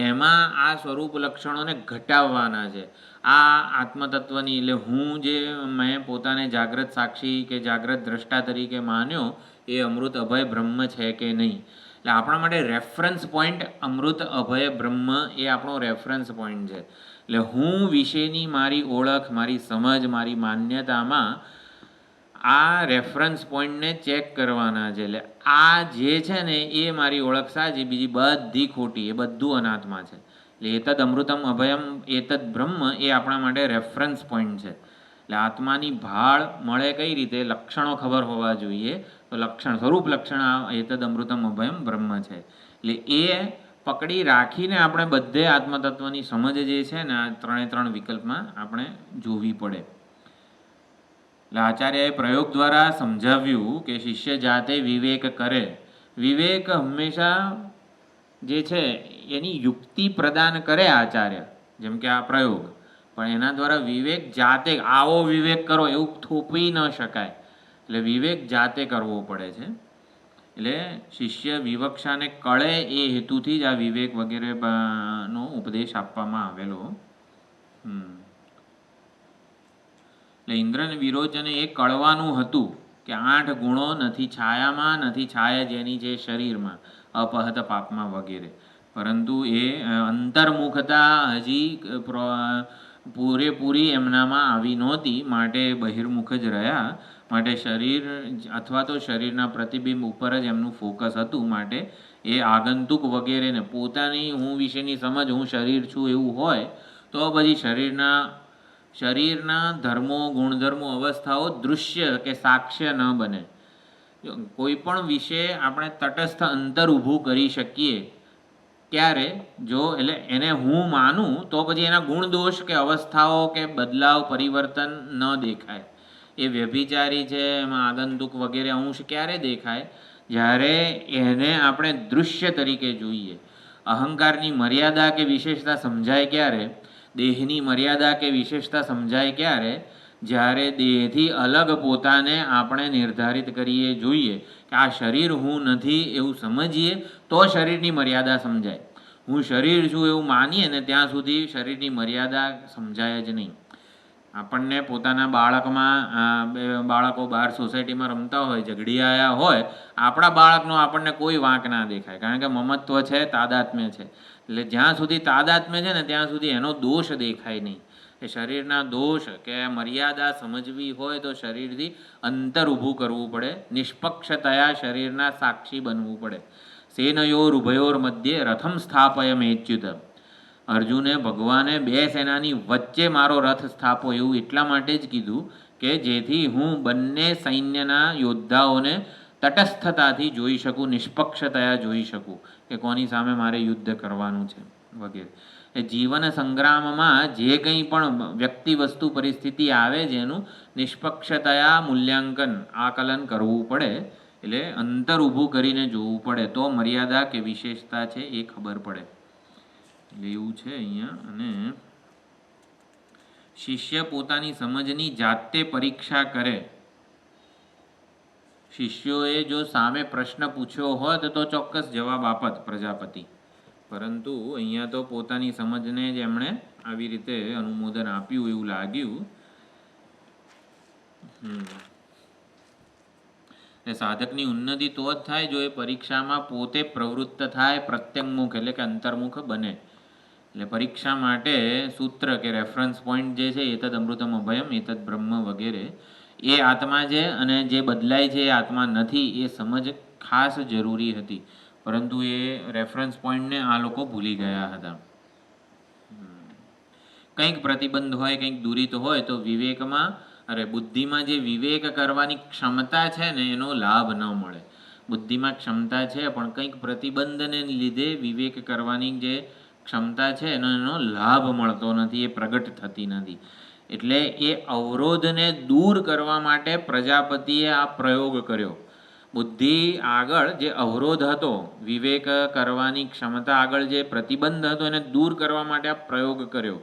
એમાં આ સ્વરૂપ લક્ષણોને ઘટાડવાના છે. આ આત્મતત્વની, એટલે હું જે મેં પોતાને જાગ્રત સાક્ષી કે જાગ્રત દ્રષ્ટા તરીકે માન્યો, એ અમૃત અભય બ્રહ્મ છે કે નહીં. એટલે આપણા માટે રેફરન્સ પોઈન્ટ અમૃત અભય બ્રહ્મ એ આપણો રેફરન્સ પોઈન્ટ છે. એટલે હું વિશેની મારી ઓળખ, મારી સમજ, મારી માન્યતામાં આ રેફરન્સ પોઈન્ટને ચેક કરવાના છે. એટલે આ જે છે ને એ મારી ઓળખ સાચી, બીજી બધી ખોટી, એ બધું અનાત્મા છે. એટલે એતદ અમૃતમ અભયમ એતદ બ્રહ્મ એ આપણા માટે રેફરન્સ પોઈન્ટ છે. એટલે આત્માની ભાળ મળે કઈ રીતે? લક્ષણો ખબર હોવા જોઈએ. તો લક્ષણ, સ્વરૂપ લક્ષણ એતદ અમૃતમ અભયમ બ્રહ્મ છે. એટલે એ પકડી રાખીને આપણે બધે આત્મતત્વની સમજ જે છે ને આ ત્રણ વિકલ્પમાં આપણે જોવી પડે. એટલે આચાર્યએ પ્રયોગ દ્વારા સમજાવ્યું કે શિષ્ય જાતે વિવેક કરે. વિવેક હંમેશા જે છે એની યુક્તિ પ્રદાન કરે આચાર્ય, જેમ કે આ પ્રયોગ, પણ એના દ્વારા વિવેક જાતે, આવો વિવેક કરો એવું થોપી ન શકાય. એટલે વિવેક જાતે કરવો પડે છે. એટલે શિષ્ય વિવક્ષાને કળે એ હેતુથી જ આ વિવેક વગેરે નો ઉપદેશ આપવામાં આવેલો. એટલે ઇન્દ્રને વિરોચને એ કળવાનું હતું કે 8 ગુણો નથી છાયામાં, નથી છાયા જેની છે શરીરમાં, અપહત પાપમાં વગેરે. પરંતુ એ અંતર્મુખતા હજી પૂરેપૂરી એમનામાં આવી નહોતી, માટે બહિર્મુખ જ રહ્યા. માટે શરીર અથવા તો શરીરના પ્રતિબિંબ ઉપર જ એમનું ફોકસ હતું. માટે એ આગંતુક વગેરેને પોતાની હું વિશેની સમજ, હું શરીર છું એવું હોય તો પછી શરીરના ધર્મો, ગુણધર્મો, અવસ્થાઓ દૃશ્ય કે સાક્ષ્ય ન બને. કોઈ પણ વિશે આપણે તટસ્થ અંતર ઊભું કરી શકીએ ક્યારે? જો એટલે એને હું માનું તો પછી એના ગુણ દોષ કે અવસ્થાઓ કે બદલાવ પરિવર્તન ન દેખાય. એ વ્યભિચારી છે, એમાં આગંતુક વગેરે અંશ ક્યારે દેખાય? જ્યારે એને આપણે દૃશ્ય તરીકે જોઈએ. અહંકારની મર્યાદા કે વિશેષતા સમજાય ક્યારે? દેહની મર્યાદા કે વિશેષતા સમજાય ક્યારે? જ્યારે દેહથી અલગ પોતાને આપણે નિર્ધારિત કરીએ જોઈએ કે આ શરીર હું નથી એવું સમજીએ તો શરીરની મર્યાદા સમજાય. હું શરીર છું એવું માનીએ ને ત્યાં સુધી શરીરની મર્યાદા સમજાય જ નહીં. આપણને પોતાના બાળકો બહાર સોસાયટીમાં રમતા હોય, ઝઘડી આવ્યા હોય, આપણા બાળકનો આપણને કોઈ વાંક ના દેખાય, કારણ કે મમત્વ છે, તાદાત્મ્ય છે. એટલે જ્યાં સુધી તાદાત્મ્ય છે ને ત્યાં સુધી એનો દોષ દેખાય નહીં. એ શરીરના દોષ કે મર્યાદા સમજવી હોય તો શરીરથી અંતર ઊભું કરવું પડે, નિષ્પક્ષતયા શરીરના સાક્ષી બનવું પડે. સેનયોર ઉભયોર મધ્યે રથમ સ્થાપય મેચ્યુત. અર્જુને ભગવાને 2 સેનાની વચ્ચે મારો રથ સ્થાપો એવું એટલા માટે જ કીધું કે જેથી હું બંને સૈન્યના યોદ્ધાઓને તટસ્થતાથી જોઈ શકું, નિષ્પક્ષતયા જોઈ શકું કે કોની સામે મારે યુદ્ધ કરવાનું છે વગેરે. એ જીવન સંગ્રામમાં જે કંઈ પણ વ્યક્તિ વસ્તુ પરિસ્થિતિ આવે છે એનું નિષ્પક્ષતયા મૂલ્યાંકન આકલન કરવું પડે. એટલે અંતર ઊભું કરીને જોવું પડે તો મર્યાદા કે વિશેષતા છે એ ખબર પડે. એટલે એવું છે અહીંયા. અને શિષ્ય પોતાની સમજની જાતે પરીક્ષા કરે. શિષ્યોએ જો સામે પ્રશ્ન પૂછ્યો હોત તો ચોક્કસ જવાબ આપત પ્રજાપતિ, પરંતુ અહીંયા તો પોતાની સમજને જ એમણે આવી રીતે અનુમોદન આપ્યું એવું લાગ્યું. સાધકની ઉન્નતિ તો જ થાય જો એ પરીક્ષામાં પોતે પ્રવૃત્ત થાય, પ્રત્યંગમુખ એટલે કે અંતર્મુખ બને. એટલે પરીક્ષા માટે સૂત્ર કે રેફરન્સ પોઈન્ટ જે છે એતદ અમૃતમ અભયમ એતદ બ્રહ્મ વગેરે, એ આત્મા છે અને જે બદલાય છે એ આત્મા નથી, એ સમજ ખાસ જરૂરી હતી. પરંતુ એ રેફરન્સ પોઈન્ટને આ લોકો ભૂલી ગયા હતા. કંઈક પ્રતિબંધ હોય, કંઈક દૂરિત હોય તો વિવેકમાં બુદ્ધિમાં જે વિવેક કરવાની ક્ષમતા છે ને એનો લાભ ન મળે. બુદ્ધિમાં ક્ષમતા છે પણ કંઈક પ્રતિબંધને લીધે વિવેક કરવાની જે ક્ષમતા છે એનો લાભ મળતો નથી, એ પ્રગટ થતી નથી. એટલે એ અવરોધને દૂર કરવા માટે પ્રજાપતિએ આ પ્રયોગ કર્યો. બુદ્ધિ આગળ જે અવરોધ હતો, વિવેક કરવાની ક્ષમતા આગળ જે પ્રતિબંધ હતો એને દૂર કરવા માટે આ પ્રયોગ કર્યો.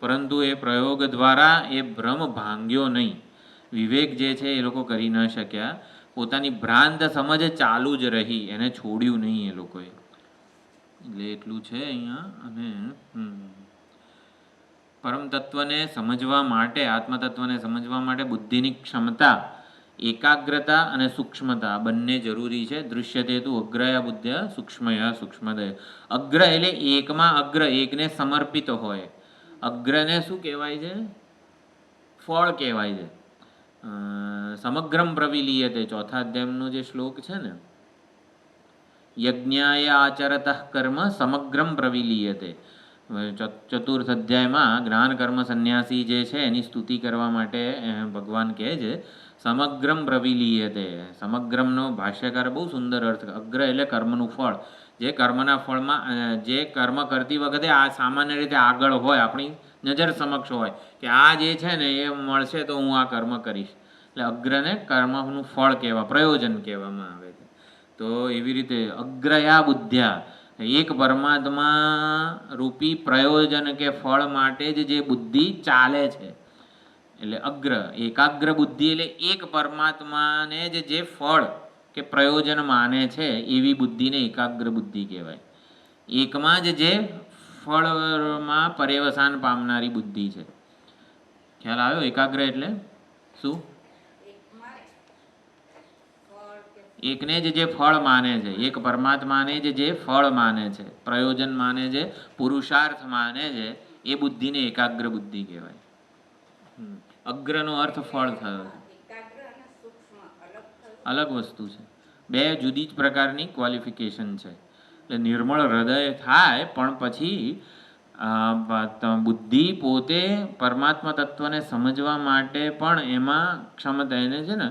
પરંતુ એ પ્રયોગ દ્વારા એ ભ્રમ ભાંગ્યો નહીં. વિવેક જે છે એ લોકો કરી ન શક્યા. પોતાની ભ્રાંત સમજ ચાલુ જ રહી, એને છોડ્યું નહીં એ લોકોએ. એટલે એટલું છે અહીંયા. અને પરમ તત્વને સમજવા માટે, આત્મતત્વને સમજવા માટે બુદ્ધિની ક્ષમતા, એકાગ્રતા અને સૂક્ષ્મતા બંને જરૂરી છે. દૃશ્યતે તું અગ્રયા બુદ્ધ્ય સૂક્ષ્મયા સૂક્ષ્મદય. અગ્ર એટલે એકમાં અગ્ર, એકને સમર્પિત હોય. અગ્રને શું કહેવાય છે? ફળ કહેવાય છે. સમગ્રમ પ્રવિલીયતે, ચોથા અધ્યાયનો જે શ્લોક છે ને, યજ્ઞાય આચરત કર્મ સમગ્રમ પ્રવિલીયતે. ચતુર્થ અધ્યાયમાં જ્ઞાન કર્મ સંન્યાસી જે છે એની સ્તુતિ કરવા માટે ભગવાન કહે છે સમગ્રમ પ્રવિલીયતે. સમગ્રમનો ભાષ્યકાર બહુ સુંદર અર્થ. અગ્ર એટલે કર્મનું ફળ. જે કર્મના ફળમાં જે કર્મ કરતી વખતે આ સામાન્ય રીતે આગળ હોય, આપણી નજર સમક્ષ હોય કે આ જે છે ને એ મળશે તો હું આ કર્મ કરીશ. એટલે અગ્રને કર્મનું ફળ કહેવા, પ્રયોજન કહેવામાં આવે છે. તો એવી રીતે અગ્રયા બુદ્ધ્યા, એક પરમાત્મા રૂપી પ્રયોજન કે ફળ માટે જ જે બુદ્ધિ ચાલે છે. એટલે અગ્ર, એકાગ્ર બુદ્ધિ એટલે એક પરમાત્માને જ જે ફળ કે પ્રયોજન માને છે એવી બુદ્ધિને એકાગ્ર બુદ્ધિ કહેવાય. એકમાં જ જે ફળમાં પર્યવસાન પામનારી બુદ્ધિ છે. ખ્યાલ આવ્યો? એકાગ્ર એટલે શું? એકને જ જે ફળ માને છે, એક પરમાત્માને જ જે ફળ માને છે, પ્રયોજન માને છે, પુરુષાર્થ માને છે, એ બુદ્ધિને એકાગ્ર બુદ્ધિ કહેવાય. અગ્રનો અર્થ ફળ થયો છે. અલગ વસ્તુ છે. બે જુદી જ પ્રકારની ક્વોલિફિકેશન છે. એટલે નિર્મળ હૃદય થાય પણ પછી બુદ્ધિ પોતે પરમાત્મા તત્વને સમજવા માટે પણ એમાં ક્ષમતા, એને છે ને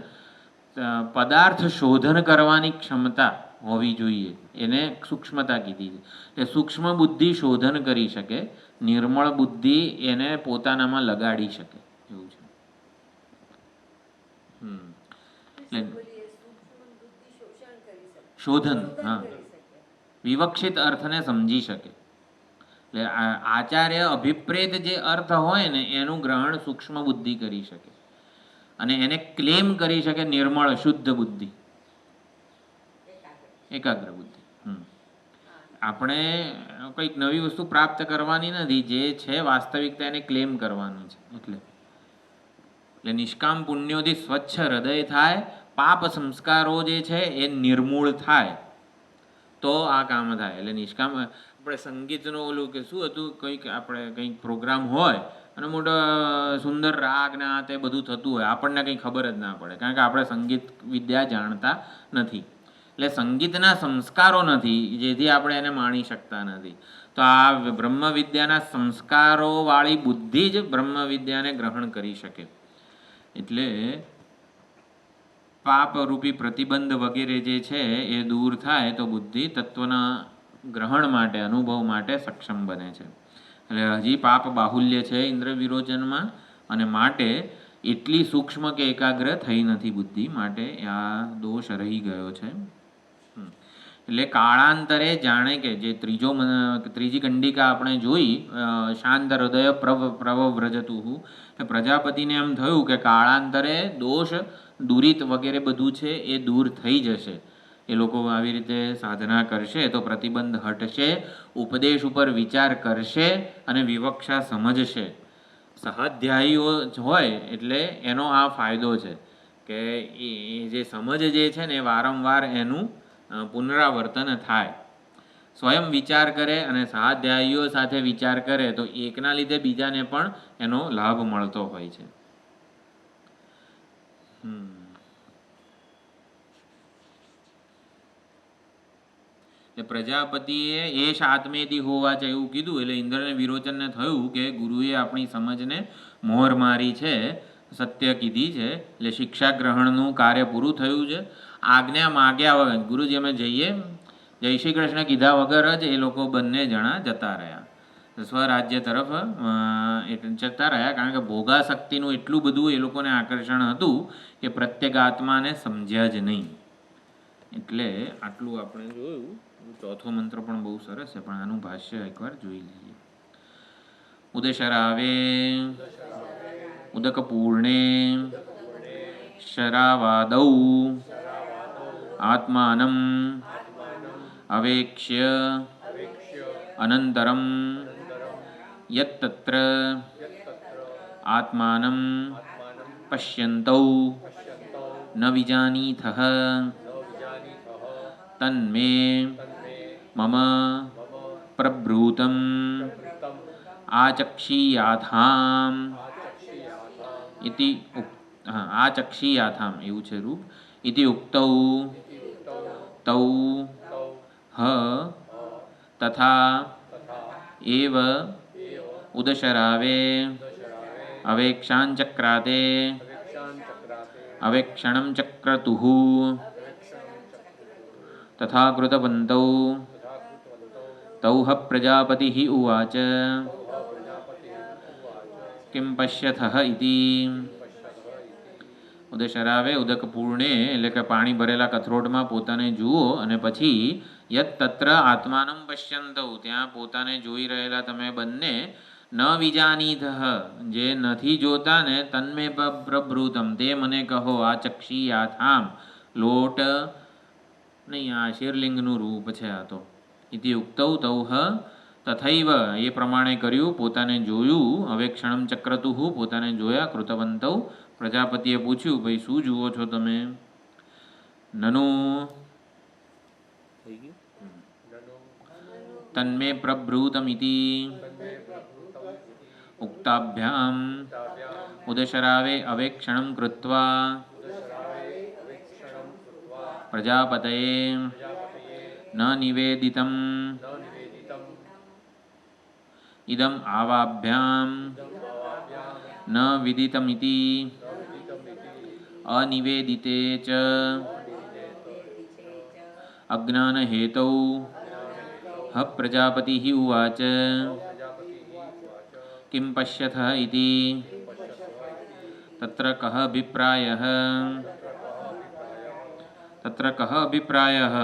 પદાર્થ શોધન કરવાની ક્ષમતા હોવી જોઈએ. એને સૂક્ષ્મતા કીધી છે. એટલે સૂક્ષ્મ બુદ્ધિ શોધન કરી શકે, નિર્મળ બુદ્ધિ એને પોતાનામાં લગાડી શકે એવું છે. શોધન, હા, વિવક્ષિત અર્થને સમજી શકે. એટલે આચાર્ય અભિપ્રેત જે અર્થ હોય ને એનું ગ્રહણ સૂક્ષ્મ બુદ્ધિ કરી શકે અને એને ક્લેમ કરી શકે નિર્મળ શુદ્ધ બુદ્ધિ, એકાગ્ર બુદ્ધિ. આપણે કંઈક નવી વસ્તુ પ્રાપ્ત કરવાની નથી, જે છે વાસ્તવિકતા એને ક્લેમ કરવાની છે. એટલે નિષ્કામ પુણ્યોથી સ્વચ્છ હૃદય થાય, પાપ સંસ્કારો જે છે એ નિર્મૂળ થાય તો આ કામ થાય. એટલે નિષ્કામ, આપણે સંગીતનું ઓલું કે શું હતું, કંઈક પ્રોગ્રામ હોય અને મોટો સુંદર રાગ ને આ તે બધું થતું હોય, આપણને કંઈ ખબર જ ના પડે, કારણ કે આપણે સંગીત વિદ્યા જાણતા નથી. એટલે સંગીતના સંસ્કારો નથી, જેથી આપણે એને માણી શકતા નથી. તો આ બ્રહ્મ વિદ્યાના સંસ્કારોવાળી બુદ્ધિ જ બ્રહ્મ વિદ્યાને ગ્રહણ કરી શકે. એટલે પાપરૂપી પ્રતિબંધ વગેરે જે છે એ દૂર થાય તો બુદ્ધિ તત્વના ગ્રહણ માટે, અનુભવ માટે સક્ષમ બને છે. એટલે હજી પાપ બાહુલ્ય છે ઇન્દ્ર વિરોચનમાં, અને માટે એટલી સૂક્ષ્મ કે એકાગ્ર થઈ નથી બુદ્ધિ, માટે આ દોષ રહી ગયો છે. એટલે કાળાંતરે જાણે કે જે ત્રીજી કંડિકા આપણે જોઈ, શાંત હૃદય પ્રવ્રજતું, પ્રજાપતિને એમ થયું કે કાળાંતરે દોષ દુરિત વગેરે બધું છે એ દૂર થઈ જશે. એ લોકો આવી રીતે સાધના કરશે તો પ્રતિબંધ હટશે, ઉપદેશ ઉપર વિચાર કરશે અને વિવક્ષા સમજશે. સહાધ્યાયીઓ હોય એટલે એનો આ ફાયદો છે કે એ જે સમજ જે છે ને વારંવાર એનું પુનરાવર્તન થાય. સ્વયં વિચાર કરે અને સહાધ્યાયીઓ સાથે વિચાર કરે તો એકના લીધે બીજાને પણ એનો લાભ મળતો હોય છે. પ્રજાપતિએ એશ આત્મેથી હોવા છે એવું કીધું, એટલે ઇન્દ્રને વિરોચનને થયું કે ગુરુએ આપણી સમજને મોહર મારી છે, સત્ય કીધી છે, એટલે શિક્ષા ગ્રહણનું કાર્ય પૂરું થયું છે. આજ્ઞા માગ્યા વગર ગુરુજી અમે જઈએ, જય શ્રી કૃષ્ણ કીધા વગર જ એ લોકો બંને જણા જતા રહ્યા, સ્વરાજ્ય તરફ જતા રહ્યા. કારણ કે ભોગાશક્તિનું એટલું બધું એ લોકોને આકર્ષણ હતું કે પ્રત્યેક આત્માને સમજ્યા જ નહીં. એટલે આટલું આપણે જોયું. ચોથો મંત્ર પણ બહુ સરસ છે, પણ આનું ભાષ્ય એકવાર જોઈ લઈએ. ઉદશરાવે ઉદકપૂર્ણે શરાવાદૌ આત્માનમ અવેક્ષ્ય અનંતરમ યત્તત્ર આત્માનમ પશ્યन्तૌ ન વિજાનીથઃ તન્મે મમ પ્રબ્રૂતમ આચક્ષીયાથામ ઇતિ આચક્ષીયાથામ એવું છે રૂપ. ઇતિ ઉક્તૌ તૌ હ તથા એવ ઉદશરાવે અવેક્ષાંચક્રાતે અવેક્ષણં ચક્રતુઃ તથા કૃતવन्तૌ તૌ હ પ્રજાપતિઃ ઉવાચ કિમ પશ્યથઃ ઇતિ. ઉદશરાવે ઉદકપૂર્ણે એટલે કે પાણી ભરેલા કથરોટમાં પોતાને જુઓ, અને પછી યત તત્ર આત્માનં પશ્યन्तૌ ત્યાં પોતાને જોઈ રહેલા તમે બંને ન વિજાનીથઃ જે નથી જોતા ને તન્મે પ્રબ્રૂતમ તે મને કહો. આ ચક્ષીયાથામ લોટ નહીં, આ શિરલિંગનું રૂપ છે આ તો. ઇતિ ઉક્તૌ તૌહ તથૈવ એ પ્રમાણે કર્યું, પોતાને જોયું. અવેક્ષણમ ચક્રતુઃ પોતાને જોયા. કૃતવંતૌ પ્રજાપતિએ પૂછ્યું ભાઈ શું જુઓ છો તમે? નનુ તન્મે પ્રબ્રૂતમિતિ ઉક્તાભ્યામ ઉદશરાવે અવેક્ષણં કૃત્વા પ્રજાપતયે ન નિવેદિતમ ઇદમ આવાભ્યામ ન વિદિતમિતિ અનિવેદિતે ચ અજ્ઞાનહેતૌ હ પ્રજાપતિઃ ઉવાચ કિમ પશ્યથઃ ઇતિ તત્ર કઃ અભિપ્રાયઃ. તત્ર કઃ અભિપ્રાયઃ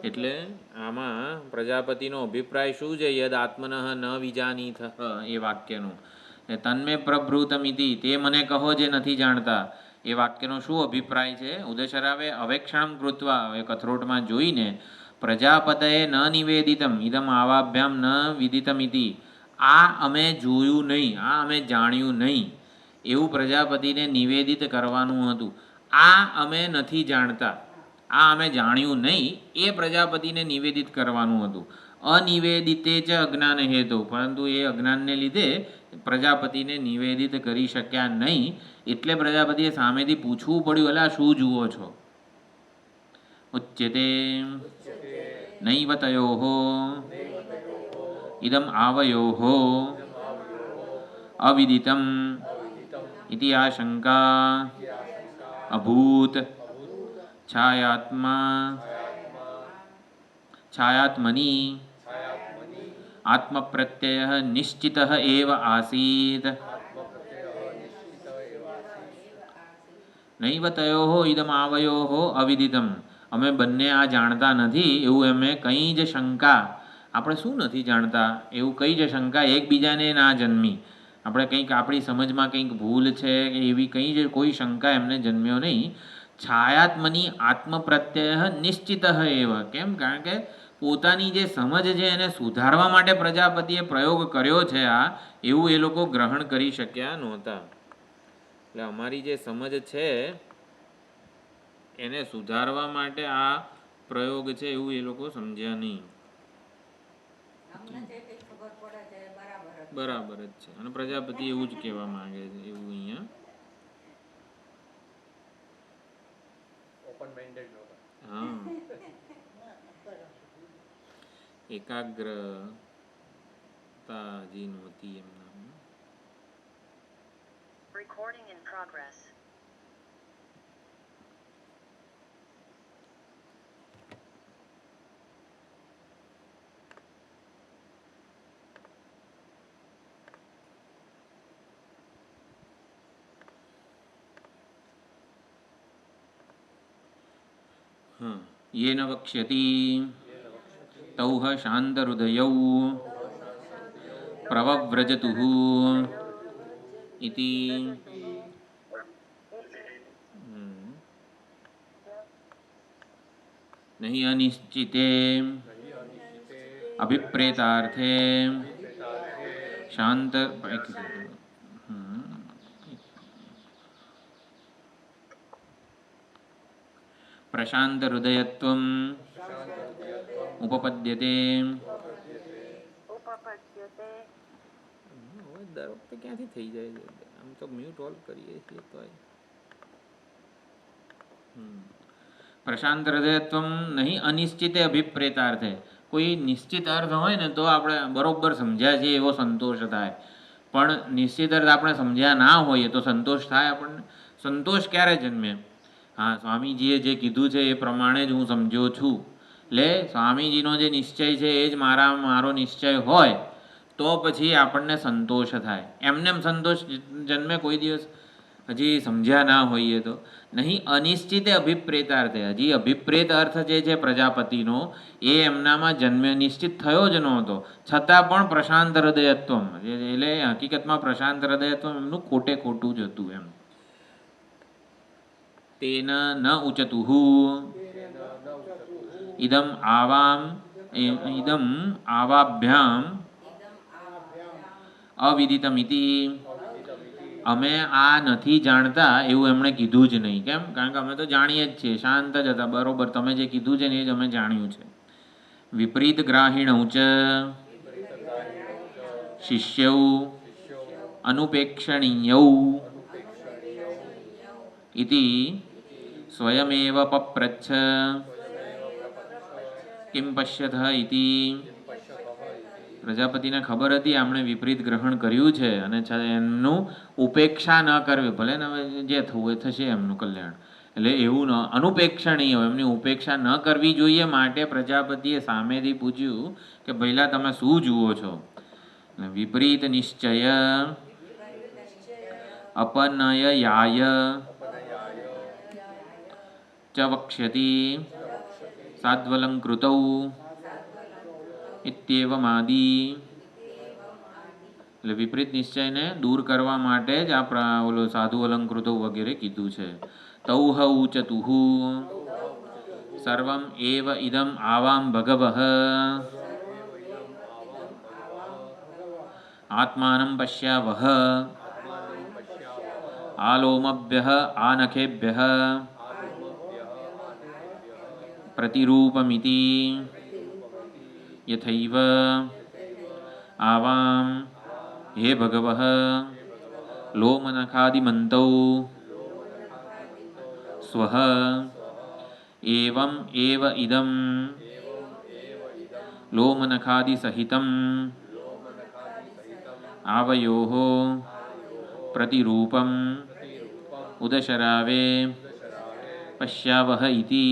એટલે આમાં પ્રજાપતિનો અભિપ્રાય શું છે? યદ આત્મનઃ ન વિજાનીથઃ એ વાક્યનું. તન્મે પ્રબ્રૂતમિતિ તે મને કહો જે નથી જાણતા, એ વાક્યનો શું અભિપ્રાય છે? ઉદશરાવે અવેક્ષણમ કૃત્વા એ કથરોટમાં જોઈને પ્રજાપતયે ન નિવેદિતમ ઇદમ આવાભ્યામ ન વિદિતમિતિ આ અમે જોયું નહીં, આ અમે જાણ્યું નહીં એવું પ્રજાપતિને નિવેદિત કરવાનું હતું. આ અમે નથી જાણતા, આ અમે જાણ્યું નહીં એ પ્રજાપતિને નિવેદિત કરવાનું હતું. અનિવેદિતે જ અજ્ઞાન હેતુ પરંતુ એ અજ્ઞાનને લીધે પ્રજાપતિને નિવેદિત કરી શક્યા નહીં. એટલે પ્રજાપતિએ સામેથી પૂછવું પડ્યું, અલા શું જુઓ છો? ઉચ્યતે નૈવ તયોઃ ઇદમ આવયોઃ અવિદિતમ इति आशंका अभूत छायात्मनि आत्मप्रत्ययः निश्चितः एव आसीत् नैव तयोः इदमावयोः अविदितम् અમે બંને આ જાણતા નથી એવું અમે કંઈ જ શંકા આપણે શું નથી જાણતા એવું કંઈ જ શંકા એકબીજાને ના જન્મી આપણે કંઈક આપણી સમજમાં કંઈક ભૂલ છે કે એવી કંઈ જ કોઈ શંકા એમને જન્મ્યો નહીં છાયાત્મની આત્મપ્રત્યય નિશ્ચિત એવ કેમ કારણ કે પોતાની જે સમજ છે એને સુધારવા માટે પ્રજાપતિએ પ્રયોગ કર્યો છે આ એવું એ લોકો ગ્રહણ કરી શક્યા નહોતા એટલે અમારી જે સમજ છે એને સુધારવા માટે આ પ્રયોગ છે એવું એ લોકો સમજ્યા નહીં બરાબર જ છે અને પ્રજાપતિ એવું જ કહેવા માંગે છે એવું અહીંયા હા એકાગ્રતા હજી નહોતી એમના Recording in progress. येन वक्ष्यति तौह शान्तहृदयौ प्रवव्रजतुः इति नहीं अनिश्चिते अभिप्रेतार्थे शांत प्रशांत हृदयत्वम् उपपद्यते દર વખતે ક્યાંથી થઈ જાય છે આમ તો મ્યુટ ઓલ કરીએ છીએ તો પ્રશાંત હૃદયત્વમ નહીં અનિશ્ચિતે અભિપ્રેતાર્થે કોઈ નિશ્ચિત અર્થ હોય ને તો આપણે બરોબર સમજ્યા છીએ એવો સંતોષ થાય પણ નિશ્ચિત અર્થ આપણે સમજ્યા ના હોઈએ તો સંતોષ થાય આપણને સંતોષ ક્યારે જન્મે હા સ્વામીજીએ જે કીધું છે એ પ્રમાણે જ હું સમજ્યો છું એટલે સ્વામીજીનો જે નિશ્ચય છે એ જ મારો નિશ્ચય હોય તો પછી આપણને સંતોષ થાય એમને સંતોષ જન્મે કોઈ દિવસ હજી સમજ્યા ના હોઈએ તો નહીં અનિશ્ચિતે અભિપ્રેતાર્થે હજી અભિપ્રેત અર્થ જે છે પ્રજાપતિનો એ એમનામાં જન્મે નિશ્ચિત થયો જ નહોતો છતાં પણ પ્રશાંત હૃદયત્વ એટલે હકીકતમાં પ્રશાંત હૃદયત્વ એમનું ખોટે ખોટું જ હતું એમ તેન ન ઉચતુઃ ઇદમ આવાભ્યામ અવિદિતમિતિ અમે આ નથી જાણતા એવું એમણે કીધું જ નહીં કેમ કારણ કે અમે તો જાણીએ જ છીએ શાંત જ હતા બરોબર તમે જે કીધું છે ને એ જ અમે જાણ્યું છે વિપરીત ગ્રાહિણૌ ચ શિષ્યૌ અનુપેક્ષણીયૌ ઇતિ સ્વયમેવ પપ્રચ્છ કિમ પશ્યથ ઇતિ પ્રજાપતિને ખબર હતી આમણે વિપરીત ગ્રહણ કર્યું છે અને એમનું ઉપેક્ષા ન કરવી ભલે ને જે થવું એ થશે એમનું કલ્યાણ એટલે એવું ન અનુપેક્ષણીય એમની ઉપેક્ષા ન કરવી જોઈએ માટે પ્રજાપતિએ સામેથી પૂછ્યું કે પહેલાં તમે શું જુઓ છો વિપરીત નિશ્ચય અપનયયાય ચ વક્ષ્યતિ સાદ્વલંકૃતૌ ઇત્યેવમાદી એટલે વિપરીત નિશ્ચયને દૂર કરવા માટે જ આ ઓલો સાધુ અલંકૃતો વગેરે કીધું છે તૌહ ઉચતુઃ સર્વમ એવ ઇદમ આવામ ભગવઃ આત્માનં પશ્યાવહ આલોમભ્યઃ આનખેભ્યઃ પ્રતિરૂપમિતિ यथैव आवां हे भगवः लोमनखादिमन्तौ स्वः एवं एव इदं लोमनखादिसहितं आवयोः પ્રતિરૂપમ ઉદશરાવે પશ્યાવહ ઇતિ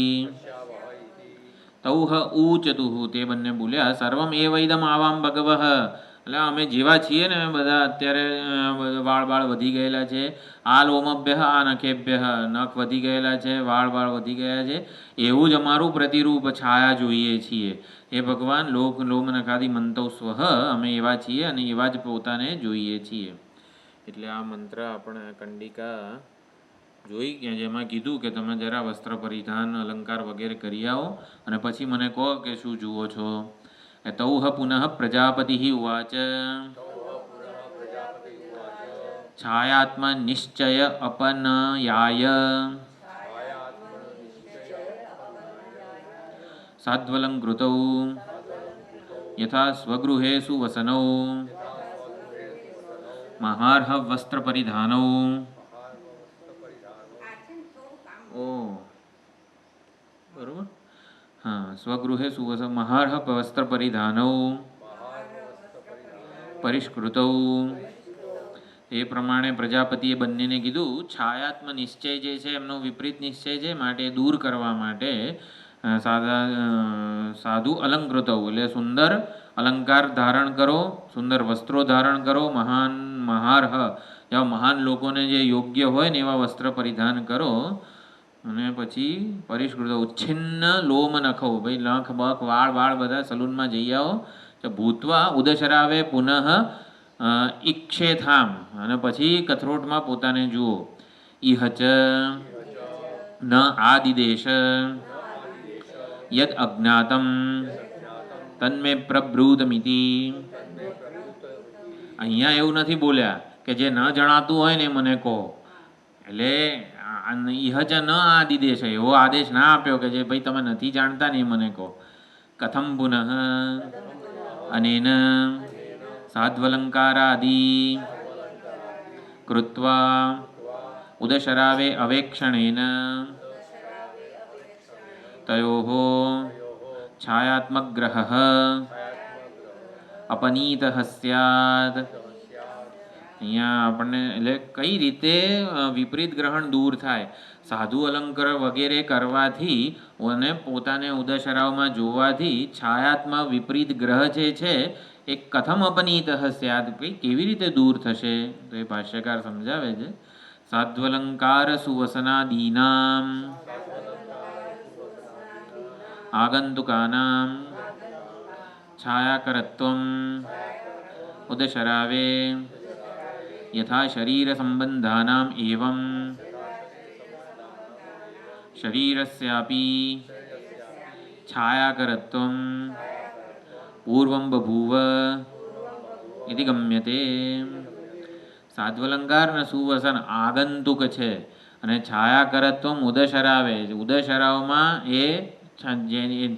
તૌહ ઊચતુઃ તે બંને બોલ્યા સર્વમ એવૈદમ આવામ ભગવઃ એટલે અમે જેવા છીએ ને બધા અત્યારે વાળ વધી ગયેલા છે આ લોમભ્ય આ નખેભ્ય નખ વધી ગયેલા છે વાળ વધી ગયા છે એવું જ અમારું પ્રતિરૂપ છાયા જોઈએ છીએ એ ભગવાન લોમ નખાદી મંતૌ સ્વઃ અમે એવા છીએ અને એવા જ પોતાને જોઈએ છીએ. એટલે આ મંત્ર આપણે કંડિકા જોઈ કે જેમાં કીધું કે તમે જરા વસ્ત્ર પરિધાન અલંકાર વગેરે કરી આવો અને પછી મને કહો કે શું જુઓ છો. તૌહ પુનઃ પ્રજાપતિ ઉવાચ છાયાત્મ નિશ્ચય અપનયાય સાધ્વલંકૃતૌ યથા સ્વગૃહેષુ વસનૌ મહાર્હ વસ્ત્ર પરિધાનૌ બરોબર હા સ્વગૃહે સુવસ મહાર્હ વસ્ત્ર પરિધાનૌ પરિષ્કૃતૌ એ પ્રમાણે પ્રજાપતિએ બંનેને કીધું છાયાત્મ નિશ્ચય જે છે એમનો વિપરીત નિશ્ચય છે માટે દૂર કરવા માટે સાધુ અલંકૃતો એટલે સુંદર અલંકાર ધારણ કરો સુંદર વસ્ત્રો ધારણ કરો મહાર્હ એવા મહાન લોકોને જે યોગ્ય હોય ને એવા વસ્ત્ર પરિધાન કરો અને પછી પરિષ્કૃત ઉચ્છિન્ન લોમ નખો ભાઈ નખ બખ વાળ બધા સલૂનમાં જઈ આવો ભૂતવા ઉદશરાવે પુનઃ ઈક્ષેથામ અને પછી કથરોટમાં પોતાને જુઓ ઇહચ ન આદિદેશ યદ અજ્ઞાતમ તન્મે પ્રબ્રૂતમિતિ અહીંયા એવું નથી બોલ્યા કે જે ન જણાતું હોય ને મને કહો એટલે ઇહચ ન આદિદેશ એવો આદેશ ના આપ્યો કે જે ભાઈ તમે નથી જાણતા ને એ મને કહો. કથમ પુનઃ અનેન સાધ્વલંકારાદિ કૃત્વા ઉદશરાવે અવેક્ષણેન તયોઃ છાયાત્મગ્રહઃ અપનીતઃ સ્યાદ. અહીંયા આપણને એટલે કઈ રીતે વિપરીત ગ્રહણ દૂર થાય સાધુ અલંકાર વગેરે કરવાથી અને પોતાને ઉદશરાવમાં જોવાથી છાયાત્મ વિપરીત ગ્રહ જે છે એ કથમ અપનીત સ્યાદ કેવી રીતે દૂર થશે તો એ ભાષ્યકાર સમજાવે છે. સાધ્વલંકાર સુવસનાદીનામ આગંતુકાનામ છાયાકરત્વમ ઉદશરાવે યથા શરીર સંબંધાનામ એવં શરીરસ્યાપી છાયાકરત્વમ પૂર્વં બભૂવ ઇતિ ગમ્યતે. સાધ્વલંકાર અને સુવસન આગંતુક છે અને છાયાકરત્વમ ઉદશરાવે ઉદશરાવમાં એ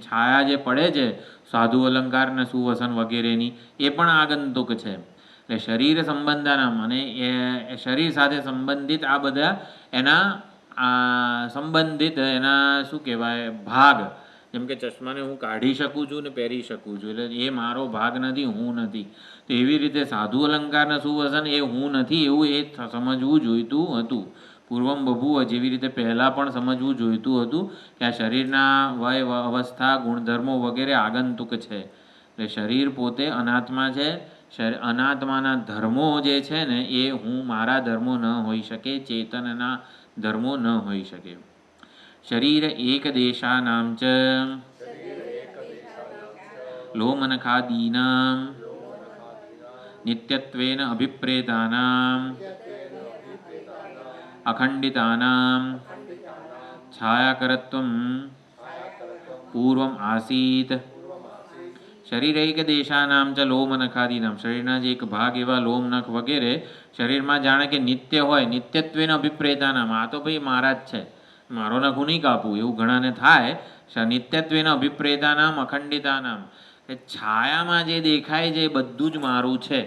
છાયા જે પડે છે સાધુ અલંકાર અને સુવસન વગેરેની એ પણ આગંતુક છે. એટલે શરીર સંબંધાનામ અને એ શરીર સાથે સંબંધિત આ બધા એના સંબંધિત એના શું કહેવાય ભાગ જેમ કે ચશ્માને હું કાઢી શકું છું ને પહેરી શકું છું એટલે એ મારો ભાગ નથી હું નથી તો એવી રીતે સાધુ અલંકાર ને સુવસન એ હું નથી એવું એ સમજવું જોઈતું હતું. પૂર્વમ બભૂવ જેવી રીતે પહેલાં પણ સમજવું જોઈતું હતું કે આ શરીરના વય અવસ્થા ગુણધર્મો વગેરે આગંતુક છે એટલે શરીર પોતે અનાત્મા છે અનાત્માના ધર્મો જે છે ને એ હું મારા ધર્મો ન હોઈ શકે ચેતનના ધર્મો ન હોઈ શકે. શરીર એક દેશાનામ ચ લોમનખાદીનામ નિત્યત્વેન અભિપ્રેતાનામ અખંડિતાનામ છાયાકરત્વમ પૂર્વમ આસીત. શરીર એક દેશાનામ ચ લોમનખાદીનામ શરીરના જે એક ભાગ એવા લોમનખ વગેરે શરીરમાં જાણે કે નિત્ય હોય નિત્યત્વેન અભિપ્રેતાનામ આ તો ભાઈ મારા જ છે મારો નખું નહીં કાપવું એવું ઘણાને થાય. નિત્યત્વેન અભિપ્રેતાનામ અખંડિતાનામ છાયામાં જે દેખાય છે એ બધું જ મારું છે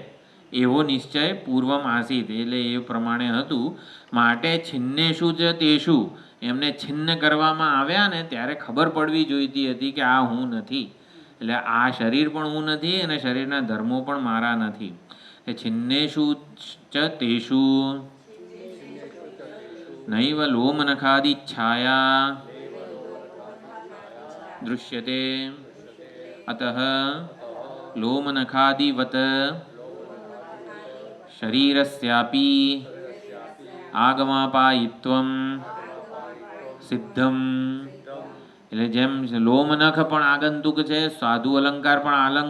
એવો નિશ્ચય પૂર્વમ આસીત એટલે એ પ્રમાણે હતું. માટે છિન્નેશુ જ તેશુ એમને છિન્ન કરવામાં આવ્યા ને ત્યારે ખબર પડવી જોઈતી હતી કે આ હું નથી એટલે આ શરીર પણ હું નથી અને શરીરના ધર્મો પણ મારા નથી. એ છિન્નેષુ ચ તેષુ નૈવ લોમનખાદિચ્છાયા દૃશ્યતે અતઃ લોમનખાદિવત શરીરસ્યાપી આગમાપાયિત્વમ સિદ્ધમ. એટલે જેમ લોમનખ પણ આગંતુક છે, સાધુ અલંકાર પણ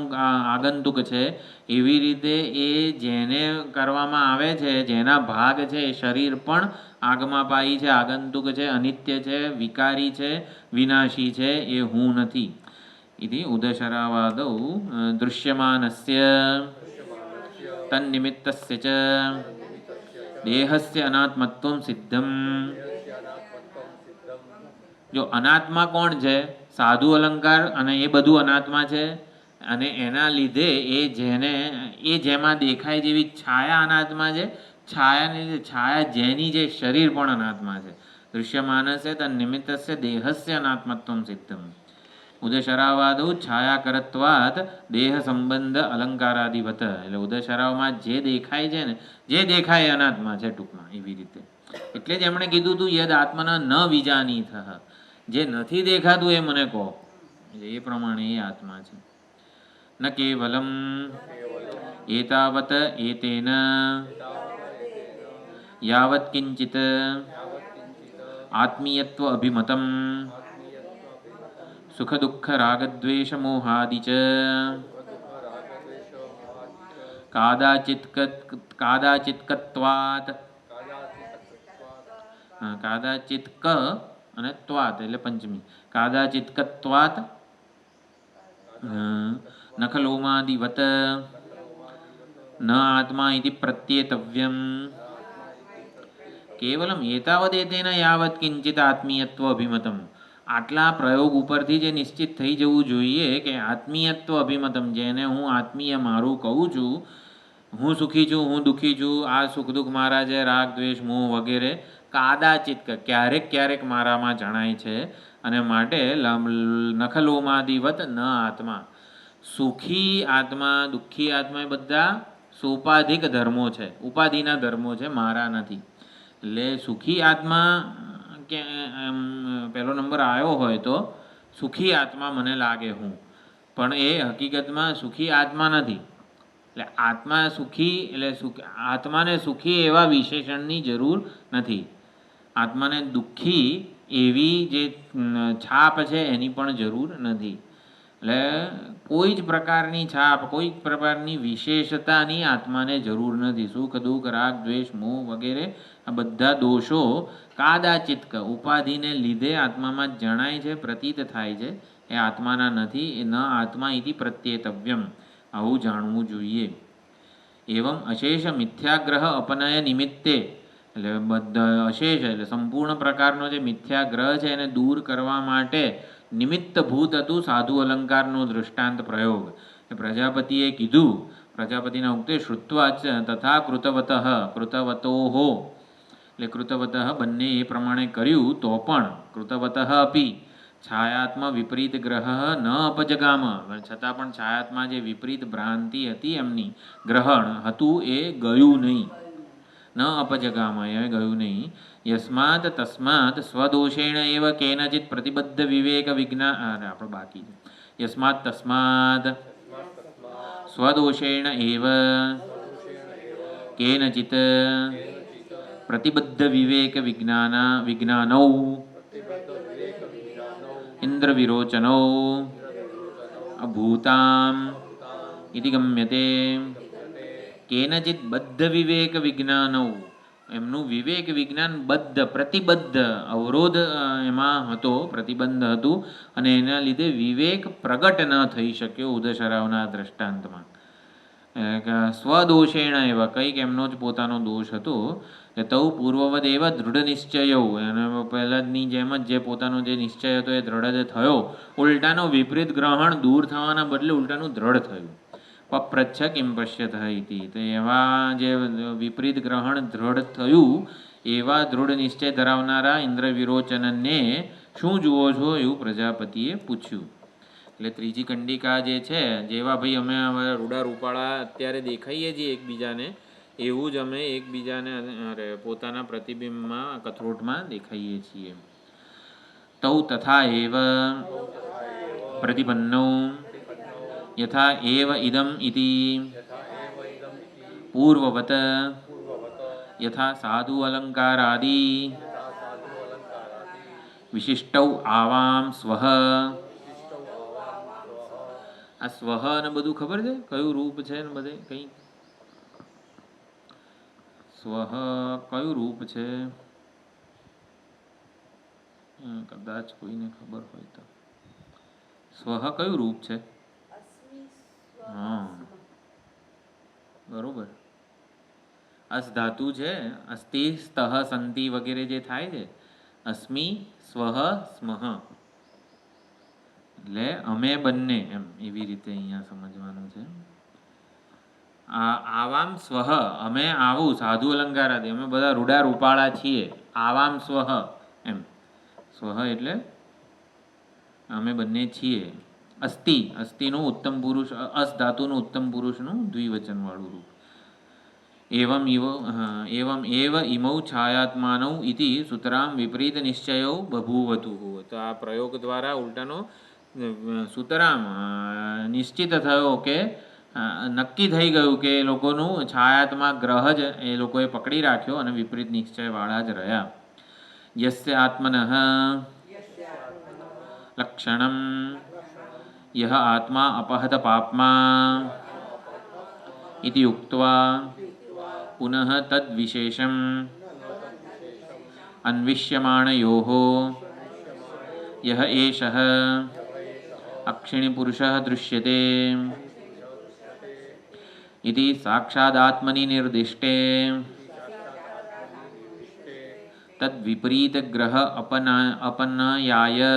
આગંતુક છે, એવી રીતે એ જેને કરવામાં આવે છે, જેના ભાગ છે એ શરીર પણ આગમાપાયી છે, આગંતુક છે, અનિત્ય છે, વિકારી છે, વિનાશી છે, એ હું નથી. ઇતિ ઉદશરાવાદૌ દૃશ્યમાનસ્ય તન્નિમિત્તસ્ય ચ દેહસ્ય અનાત્મત્વં સિદ્ધમ. જો અનાત્મા કોણ છે? સાધુ અલંકાર, અને એ બધું અનાત્મા છે, અને એના લીધે એ જેમાં દેખાય જેવી છાયા અનાત્મા છે, છાયા જેની જે શરીર પણ અનાત્મા છે. દૃશ્યમાનસ્ય તન્નિમિત્તસ્ય દેહસ્ય અનાત્મત્વં સિદ્ધમ. ઉદશરાવાદૌ છાયાકરત્વાત દેહ સંબંધ અલંકારાદિવત. એટલે ઉદશરાવમાં જે દેખાય છે ને, જે દેખાય એ અનાત્મા છે ટૂંકમાં, એવી રીતે. એટલે જ એમણે કીધું તું યદ આત્મના ન વિજાનીથ, જે નથી દેખાતું એ મને કહો. એ પ્રમાણે એ આત્મા છે. ન કેવલમ એતાવત એતેન યાવત કિંચિત આત્મીયત્વ અભિમતમ સુખ દુઃખ રાગદ્વેષ મોહાદિ ચ કાદાચિત્કત્વાત. કાદાચિત્ક અને ત્વાત એટલે પંચમી. કાદાચિત્કત્વાત નખલોમાદિવત ન આત્મા ઇતિ પ્રત્યેતવ્યમ. કેવલમ એતાવદ એતેન યાવત કિંચિત આત્મીયત્વ અભિમતમ. આટલા પ્રયોગ ઉપરથી જે નિશ્ચિત થઈ જવું જોઈએ કે આત્મીયત્વ અભિમતમ, જેને હું આત્મીય મારું કહું છું, હું સુખી છું, હું દુઃખી છું, આ સુખ દુઃખ મારા છે, રાગ દ્વેષ મોહ વગેરે કાદાચિત ક્યારેક ક્યારેક મારામાં જણાય છે, અને માટે નખલોમાદિવત ન આત્મા. સુખી આત્મા, દુઃખી આત્મા એ બધા સોપાધિક ધર્મો છે, ઉપાધિના ધર્મો છે, મારા નથી. એટલે સુખી આત્મા કે પહેલો નંબર આવ્યો હોય તો સુખી આત્મા મને લાગે હું, પણ એ હકીકતમાં સુખી આત્મા નથી. એટલે આત્મા સુખી, એટલે આત્માને સુખી એવા વિશેષણની જરૂર નથી. આત્માને દુઃખી એવી જે છાપ છે એની પણ જરૂર નથી. એટલે કોઈ જ પ્રકારની છાપ, કોઈ જ પ્રકારની વિશેષતાની આત્માને જરૂર નથી. સુખ દુઃખ રાગ દ્વેષ મોહ વગેરે આ બધા દોષો કાદાચિત્ક ઉપાધિને લીધે આત્મામાં જણાય છે, પ્રતીત થાય છે, એ આત્માના નથી. એ ન આત્મા ઇતિ પ્રત્યેતવ્યમ, આવું જાણવું જોઈએ. એવમ અશેષ મિથ્યાગ્રહ અપનય નિમિત્તે, એટલે બધા અશેષ એટલે સંપૂર્ણ પ્રકારનો જે મિથ્યાગ્રહ છે એને દૂર કરવા માટે નિમિત્તભૂત હતું સાધુ અલંકારનો દૃષ્ટાંત પ્રયોગ. એ પ્રજાપતિએ કીધું, પ્રજાપતિના ઉક્તે શ્રુત્વા જ તથા કૃતવતઃ કૃતવતોહો, એટલે કૃતવતઃ બંને એ પ્રમાણે કર્યું તો પણ કૃતવતઃ અપી છાયાત્મ વિપરીત ગ્રહ ન અપજગામ, છતાં પણ છાયાત્મા જે વિપરીત ભ્રાંતિ હતી એમની, ગ્રહણ હતું એ ગયું નહીં. ન અપજગામ એ ગયું નહીં. યસ્માત તસ્માત સ્વદોષેણ એવ કેનચિત પ્રતિબદ્ધ વિવેક વિજ્ઞાન, આપણે બાકી છે. યસ્માત તસ્માત સ્વદોષેણ એવ કેનચિત પ્રતિબદ્ધ વિવેક વિજ્ઞાનૌ ઇન્દ્ર વિરોચનૌ અભૂતામ ઇતિ ગમ્યતે. કેનચિત બદ્ધ વિવેક વિજ્ઞાનૌ, એમનું વિવેક વિજ્ઞાન બદ્ધ પ્રતિબદ્ધ અવરોધ એમાં હતો, પ્રતિબંધ હતું, અને એના લીધે વિવેક પ્રગટ ન થઈ શક્યો ઉદશરાવના દ્રષ્ટાંતમાં. સ્વદોષેણ એવા કંઈક એમનો જ પોતાનો દોષ હતો. કે તૌ પૂર્વવદ એવા દૃઢ નિશ્ચયો, અને પહેલાંની જેમ જ જે પોતાનો જે નિશ્ચય હતો એ દ્રઢ જ થયો. ઉલટાનો વિપરીત ગ્રહણ દૂર થવાના બદલે ઉલટાનું દ્રઢ થયું. પપ્રચ્છ કિમ પશ્યત ઇતિ, તો એવા જે વિપરીત ગ્રહણ દ્રઢ થયું એવા દૃઢ નિશ્ચય ધરાવનારા ઇન્દ્ર વિરોચનને શું જુઓ છો એવું પ્રજાપતિએ પૂછ્યું. એટલે ત્રીજી કંડિકા જે છે, જેવા ભાઈ અમે અમારા રૂડા રૂપાળા અત્યારે દેખાઈએ છીએ એકબીજાને, એવું જ અમે એકબીજાને પોતાના પ્રતિબિંબમાં કથરોટમાં દેખાઈએ છીએ. તૌ તથા એવ પ્રતિપન્નૌ યથા એવ ઇદમ ઇતિ પૂર્વવત યથા સાધુ અલંકારાદિ વિશિષ્ટૌ આવામ સ્વઃ. આ સ્વઃ ને બધું ખબર છે કયું રૂપ છે ને બધે કંઈ? સ્વઃ કયું રૂપ છે? કદાચ કોઈને ખબર હોય તો. સ્વઃ કયું રૂપ છે? હા, બરોબર. અસ ધાતુ છે, અસ્તિ સ્તઃ સંતિ વગેરે જે થાય છે, અસ્મિ સ્વઃ સ્મઃ એટલે અમે બંને, એમ એવી રીતે અહીંયા સમજવાનું છે. આવામ સ્વઃ અમે આવું, સાધુ અલંકારાથી અમે બધા રૂડા રૂપાળા છીએ. આવામ સ્વઃ એમ, સ્વઃ એટલે અમે બંને છીએ. અસ્તિ, અસ્તિનું ઉત્તમ પુરુષ, અસ ધાતુનું ઉત્તમ પુરુષનું દ્વિવચન વાળું રૂપ. એવમ એવ ઇમૌ છાયાત્માનૌ ઇતિ સુતરામ વિપરીત નિશ્ચયો બભૂવતુ. તો આ પ્રયોગ દ્વારા ઉલટાનો સુતરામ નિશ્ચિત થયો કે નક્કી થઈ ગયું કે એ લોકોનું છાયાત્મા ગ્રહ જ એ લોકોએ પકડી રાખ્યો અને વિપરીત નિશ્ચયવાળા જ રહ્યા. યસ્ય આત્મનઃ લક્ષણમ યહ આત્મા અપહત પાપમા ઇતિ ઉક્ત્વા પુનઃ તદ વિશેષમ અન્વિષ્યમાણયોઃ યહ એષઃ અક્ષિણી પુરુષઃ દૃશ્યતે ઇતિ સાક્ષાદાત્મનિ નિર્દિષ્ટે તદ વિપરીત ગ્રહ અપનયાય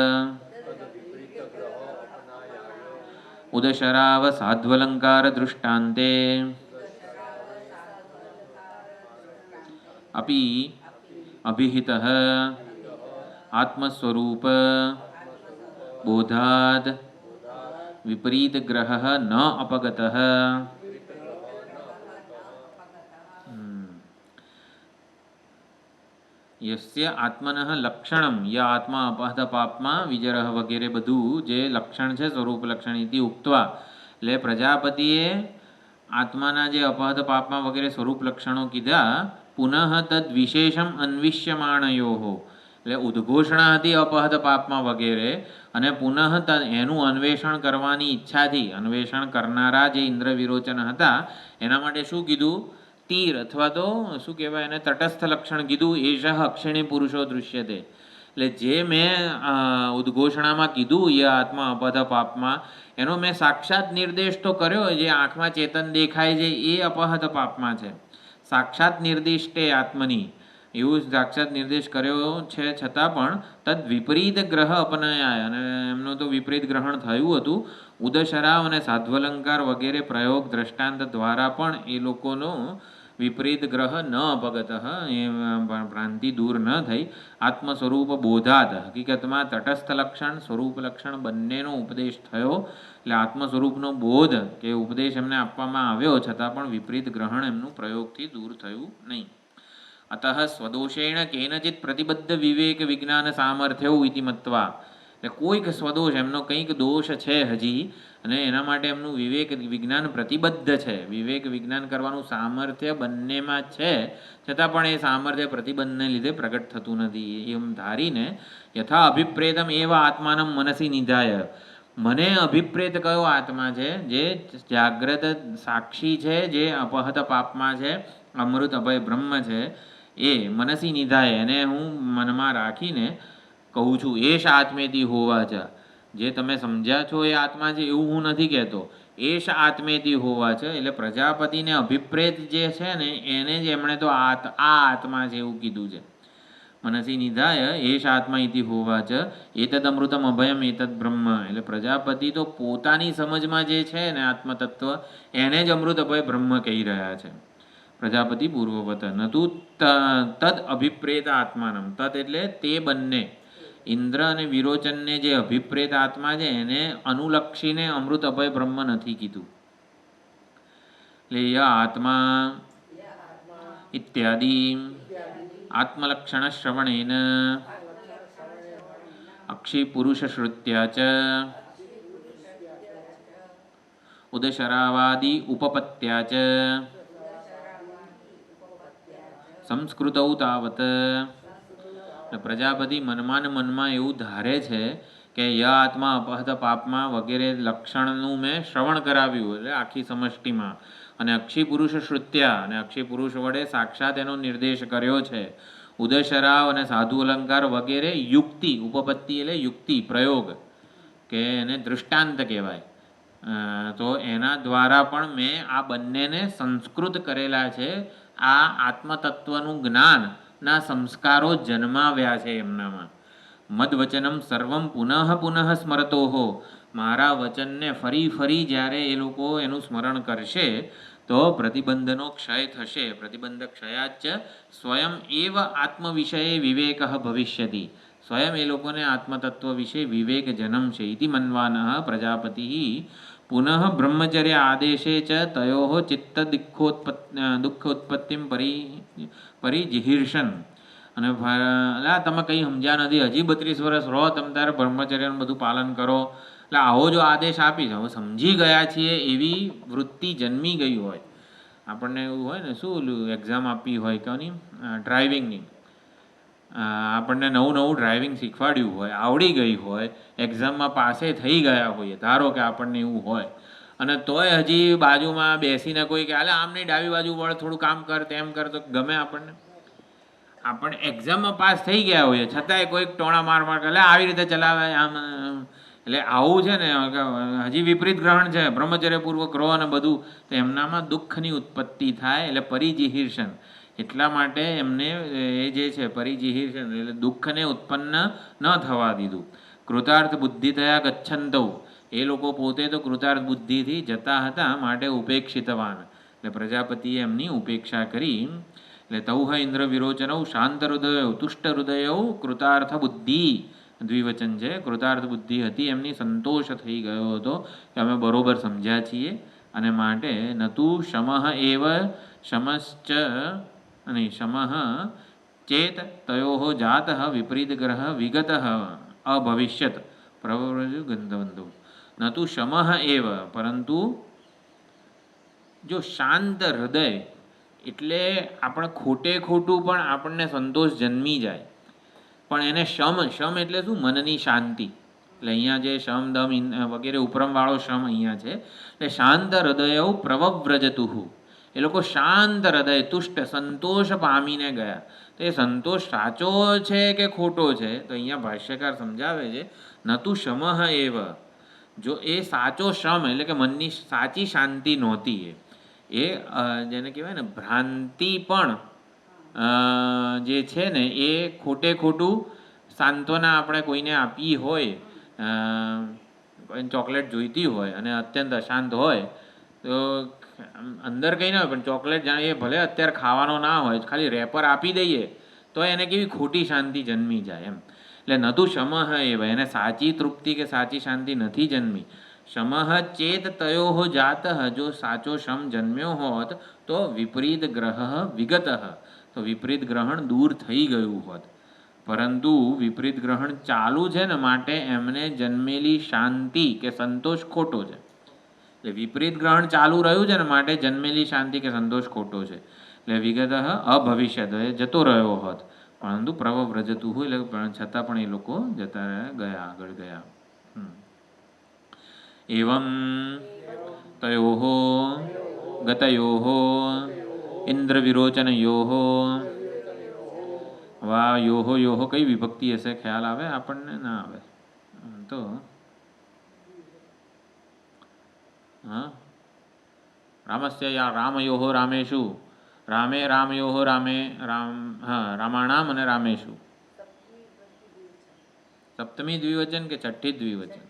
ઉદશરાવ સાધ્વલંકાર દૃષ્ટાન્તે અપી અભિહિતઃ આત્મસ્વરૂપ બોધાદ વિપરીત ગ્રહ ન અપગતઃ. યસ્ય આત્મનઃ લક્ષણમ, ય આત્મા અપહત પાપમાં વિજરહ વગેરે બધું જે લક્ષણ છે, સ્વરૂપ લક્ષણ ઇતિ ઉક્ત્વા એટલે પ્રજાપતિએ આત્માના જે અપહત પાપમાં વગેરે સ્વરૂપ લક્ષણો કીધા. પુનઃ તદ વિશેષમ અન્વિષ્યમાણયોઃ એટલે ઉદ્ઘોષણા હતી અપહત પાપમાં વગેરે, અને પુનઃ એનું અન્વેષણ કરવાની ઈચ્છાથી અન્વેષણ કરનારા જે ઇન્દ્ર વિરોચન હતા એના માટે શું કીધું? તીર અથવા તો શું કહેવાય એને, તટસ્થ લક્ષણ કીધું. એષઃ અક્ષિણી પુરુષો દૃશ્યતે એટલે જે મેં ઉદ્ઘોષણામાં કીધું ય આત્મા અપહત પાપમાં, એનો મેં સાક્ષાત નિર્દેશ તો કર્યો. જે આંખમાં ચેતન દેખાય છે એ અપહત પાપમાં છે. સાક્ષાત નિર્દિષ્ટે આત્મની એવું સાક્ષાત નિર્દેશ કર્યો છે, છતાં પણ તદ વિપરીત ગ્રહ અપનયાય અને એમનું તો વિપરીત ગ્રહણ થયું હતું. ઉદશરાવ અને સાધ્વલંકાર વગેરે પ્રયોગ દ્રષ્ટાંત દ્વારા પણ એ લોકોનો વિપરીત ગ્રહ ન અપગત, એ ભ્રાંતિ દૂર ન થઈ. આત્મ સ્વરૂપ બોધાત હકીકતમાં તટસ્થ લક્ષણ સ્વરૂપ લક્ષણ બંનેનો ઉપદેશ થયો. એટલે આત્મ સ્વરૂપનો બોધ કે ઉપદેશ એમને આપવામાં આવ્યો, છતાં પણ વિપરીત ગ્રહણ એમનું પ્રયોગથી દૂર થયું નહીં. અતઃ સ્વદોષેણ કેનચિત પ્રતિબદ્ધ વિવેક વિજ્ઞાન સામર્થ્યૌ ઇતિ મત્વા એટલે કોઈક સ્વદોષ એમનો કંઈક દોષ છે હજી, અને એના માટે એમનું વિવેક વિજ્ઞાન પ્રતિબદ્ધ છે. વિવેક વિજ્ઞાન કરવાનું સામર્થ્ય બંનેમાં છે, છતાં પણ એ સામર્થ્ય પ્રતિબંધને લીધે પ્રગટ થતું નથી. એમ ધારીને યથા અભિપ્રેતમ એવા આત્માનમ મનસી નિધાય, મને અભિપ્રેત કયો આત્મા છે? જે જાગ્રત સાક્ષી છે, જે અપહત પાપમાં છે, અમૃત અભય બ્રહ્મ છે, એ મનસી નિધાય એને હું મનમાં રાખીને કહું છું. એશ આત્મેતી હોવા છે, જે તમે સમજ્યા છો એ આત્મા છે એવું હું નથી કહેતો. એશ આત્મેતી હોવા છે એટલે પ્રજાપતિને અભિપ્રેત જે છે ને એને જ એમણે તો આ આત્મા છે એવું કીધું છે. મનસી નિધાય એશ આત્મા ઇતિ હોવા છે એતદ અમૃતમ અભયમ એતદ બ્રહ્મ એટલે પ્રજાપતિ તો પોતાની સમજમાં જે છે ને આત્મતત્વ એને જ અમૃત અભય બ્રહ્મ કહી રહ્યા છે. પ્રજાપતિ પૂર્વવત નતુ તદ અભિપ્રેત આત્માનમ, તદ એટલે તે બંને, ઇન્દ્ર અને વિરોચનને જે અભિપ્રેત આત્મા છે એને અનુલક્ષીને અમૃત અભય બ્રહ્મ નથી કીધું. એટલે ય આત્મા ઇત્યાદિ આત્મલક્ષણ શ્રવણેન અક્ષી પુરુષ શ્રુત્યા ચ ઉદશરાવાદી ઉપપત્યા ચ સંસ્કૃતૌ તાવત. પ્રજાપતિ મનમાં એવું ધારે છે કે ય આત્મા અપહત પાપમાં વગેરે લક્ષણનું મેં શ્રવણ કરાવ્યું એટલે આખી સમષ્ટિમાં, અને અક્ષી પુરુષ શ્રુત્યા અને અક્ષી પુરુષ વડે સાક્ષાત એનો નિર્દેશ કર્યો છે. ઉદયશરાવ અને સાધુ અલંકાર વગેરે યુક્તિ, ઉપપત્તિ એટલે યુક્તિ પ્રયોગ કે એને દૃષ્ટાંત કહેવાય. તો એના દ્વારા પણ મેં આ બંનેને સંસ્કૃત કરેલા છે. આ આત્મતત્વનું જ્ઞાનના સંસ્કારો જન્માવ્યા છે એમનામાં. મદવચનમ સર્વમ પુનઃ પુનઃ સ્મરતોહો. મારા વચનને ફરી ફરી જ્યારે એ લોકો એનું સ્મરણ કરશે તો પ્રતિબંધનો ક્ષય થશે. પ્રતિબંધ ક્ષયાચ સ્વયં એવ આત્મવિષયે વિવેક ભવિષ્યતિ. સ્વયં એ લોકોને આત્મતત્વ વિશે વિવેક જન્મશે. ઇતિ મન્વાનઃ પ્રજાપતિ પુનઃ બ્રહ્મચર્ય આદેશે ચ તયો ચિત્ત દુઃખોત્પત્તિમ પરિજિહીર્ષન. અને તમે કંઈ સમજ્યા નથી, હજી 32 વર્ષ રહો, તમે તારે બ્રહ્મચર્યનું બધું પાલન કરો. એટલે આવો જો આદેશ આપીશ, હવે સમજી ગયા છીએ એવી વૃત્તિ જન્મી ગઈ હોય. આપણને એવું હોય ને, શું ઓલું એક્ઝામ આપી હોય કોની, ડ્રાઇવિંગની. આપણને નવું ડ્રાઇવિંગ શીખવાડ્યું હોય, આવડી ગઈ હોય, એક્ઝામમાં પાસે થઈ ગયા હોઈએ, ધારો કે આપણને એવું હોય, અને તોય હજી બાજુમાં બેસીને કોઈ કે આમ નહીં ડાબી બાજુ વળ, થોડું કામ કર, તેમ કર, તો ગમે આપણને. આપણે એક્ઝામમાં પાસ થઈ ગયા હોઈએ છતાંય કોઈક ટોણા માર કરે, આવી રીતે ચલાવે આમ. એટલે આવું છે ને, હજી વિપરીત ગ્રહણ છે, બ્રહ્મચર્યપૂર્વક રહો અને બધું, તો એમનામાં દુઃખની ઉત્પત્તિ થાય. એટલે પરિજિહીર્ષણ, એટલા માટે એમને એ જે છે પરિજિહીર્ષણ એટલે દુઃખને ઉત્પન્ન ન થવા દીધું. કૃતાર્થ બુદ્ધિ થયા ગચ્છંતો. એ લોકો પોતે તો કૃતાર્થ બુદ્ધિથી જતા હતા, માટે ઉપેક્ષિતવાન. એટલે પ્રજાપતિએ એમની ઉપેક્ષા કરી. એટલે તૌહ ઇન્દ્ર વિરોચનૌ શાંત હૃદયો તુષ્ટ હૃદયો કૃતાર્થ બુદ્ધિ. દ્વિવચન છે. કૃતાર્થ બુદ્ધિ હતી એમની, સંતોષ થઈ ગયો હતો કે અમે બરોબર સમજ્યા છીએ, અને માટે નતુ શમઃ એવ શમશ્ચ નહીં શમઃ ચેત તયો જાત વિપરીત ગ્રહ વિગત અભવિષ્યત પ્રવૃજુ ગંધવંતો. નતુ શમઃ એવ, પરંતુ જો શાંત હૃદય એટલે આપણે ખોટું પણ આપણને સંતોષ જન્મી જાય, પણ એને શમ એટલે શું? મનની શાંતિ. એટલે અહીંયા જે શમ દમ વગેરે ઉપરમવાળો શમ અહીંયા છે. એટલે શાંત હૃદયો પ્રવવ્રજતુઃ. એ લોકો શાંત હૃદય તુષ્ટ સંતોષ પામીને ગયા. તો એ સંતોષ સાચો છે કે ખોટો છે? તો અહીંયા ભાષ્યકાર સમજાવે છે, નતુ શમઃ એવ. જો એ સાચો શમ એટલે કે મનની સાચી શાંતિ નહોતી, એ જેને કહેવાય ને ભ્રાંતિ પણ જે છે ને, એ ખોટું સાંત્વના આપણે કોઈને આપી હોય, કોઈને ચોકલેટ જોઈતી હોય અને અત્યંત અશાંત હોય, તો અંદર કંઈ ના હોય, પણ ચોકલેટ જાણે એ ભલે અત્યારે ખાવાનો ના હોય, ખાલી રેપર આપી દઈએ તો એને કેવી ખોટી શાંતિ જન્મી જાય એમ. એટલે નતુ શમઃ એવ, એને સાચી તૃપ્તિ કે સાચી શાંતિ નથી જન્મી. શમઃ ચેત તયો જાત, જો સાચો શમ જન્મ્યો હોત તો વિપરીત ગ્રહ વિગત, તો વિપરીત ગ્રહણ દૂર થઈ ગયું હોત. પરંતુ વિપરીત ગ્રહણ ચાલુ છે ને, માટે એમને જન્મેલી શાંતિ કે સંતોષ ખોટો છે. એટલે વિપરીત ગ્રહણ ચાલુ રહ્યું છે ને, માટે જન્મેલી શાંતિ કે સંતોષ ખોટો છે. એટલે વિગત અભવિષ્યત, એ જતો રહ્યો હોત. પરંતુ પ્રવવ્રજતું હોય, એટલે છતાં પણ એ લોકો જતા ગયા, આગળ ગયા. એવં તયોઃ ગતયોઃ ઇન્દ્ર વિરોચનયોઃ. વા યોઃ કઈ વિભક્તિ હશે? ખ્યાલ આવે આપણને? ના આવે તો હા, રામસ્ય યા રામયોઃ રામેષુ. રામયોઃ રામાણામ અને રામેષુ. સપ્તમી દ્વિવચન કે છઠ્ઠી દ્વિવચન?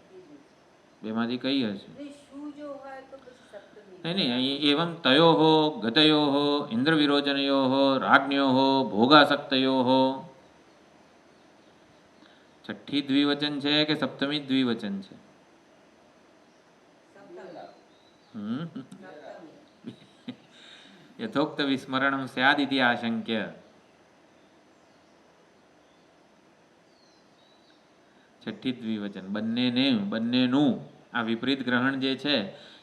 બેમાંથી કઈ હશે? નહીં, એવં તયોઃ ગતયોઃ ઇન્દ્ર વિરોચનયોઃ રાજ્ઞયોઃ ભોગાસક્તયોઃ છઠ્ઠી દ્વિવચન છે કે સપ્તમી દ્વિવચન છે? યથોક્ત વિસ્મરણમ સ્યાદ ઇતિ આશંક્ય. છઠ્ઠી દ્વિવચન. બંનેનું આ વિપરીત ગ્રહણ જે છે,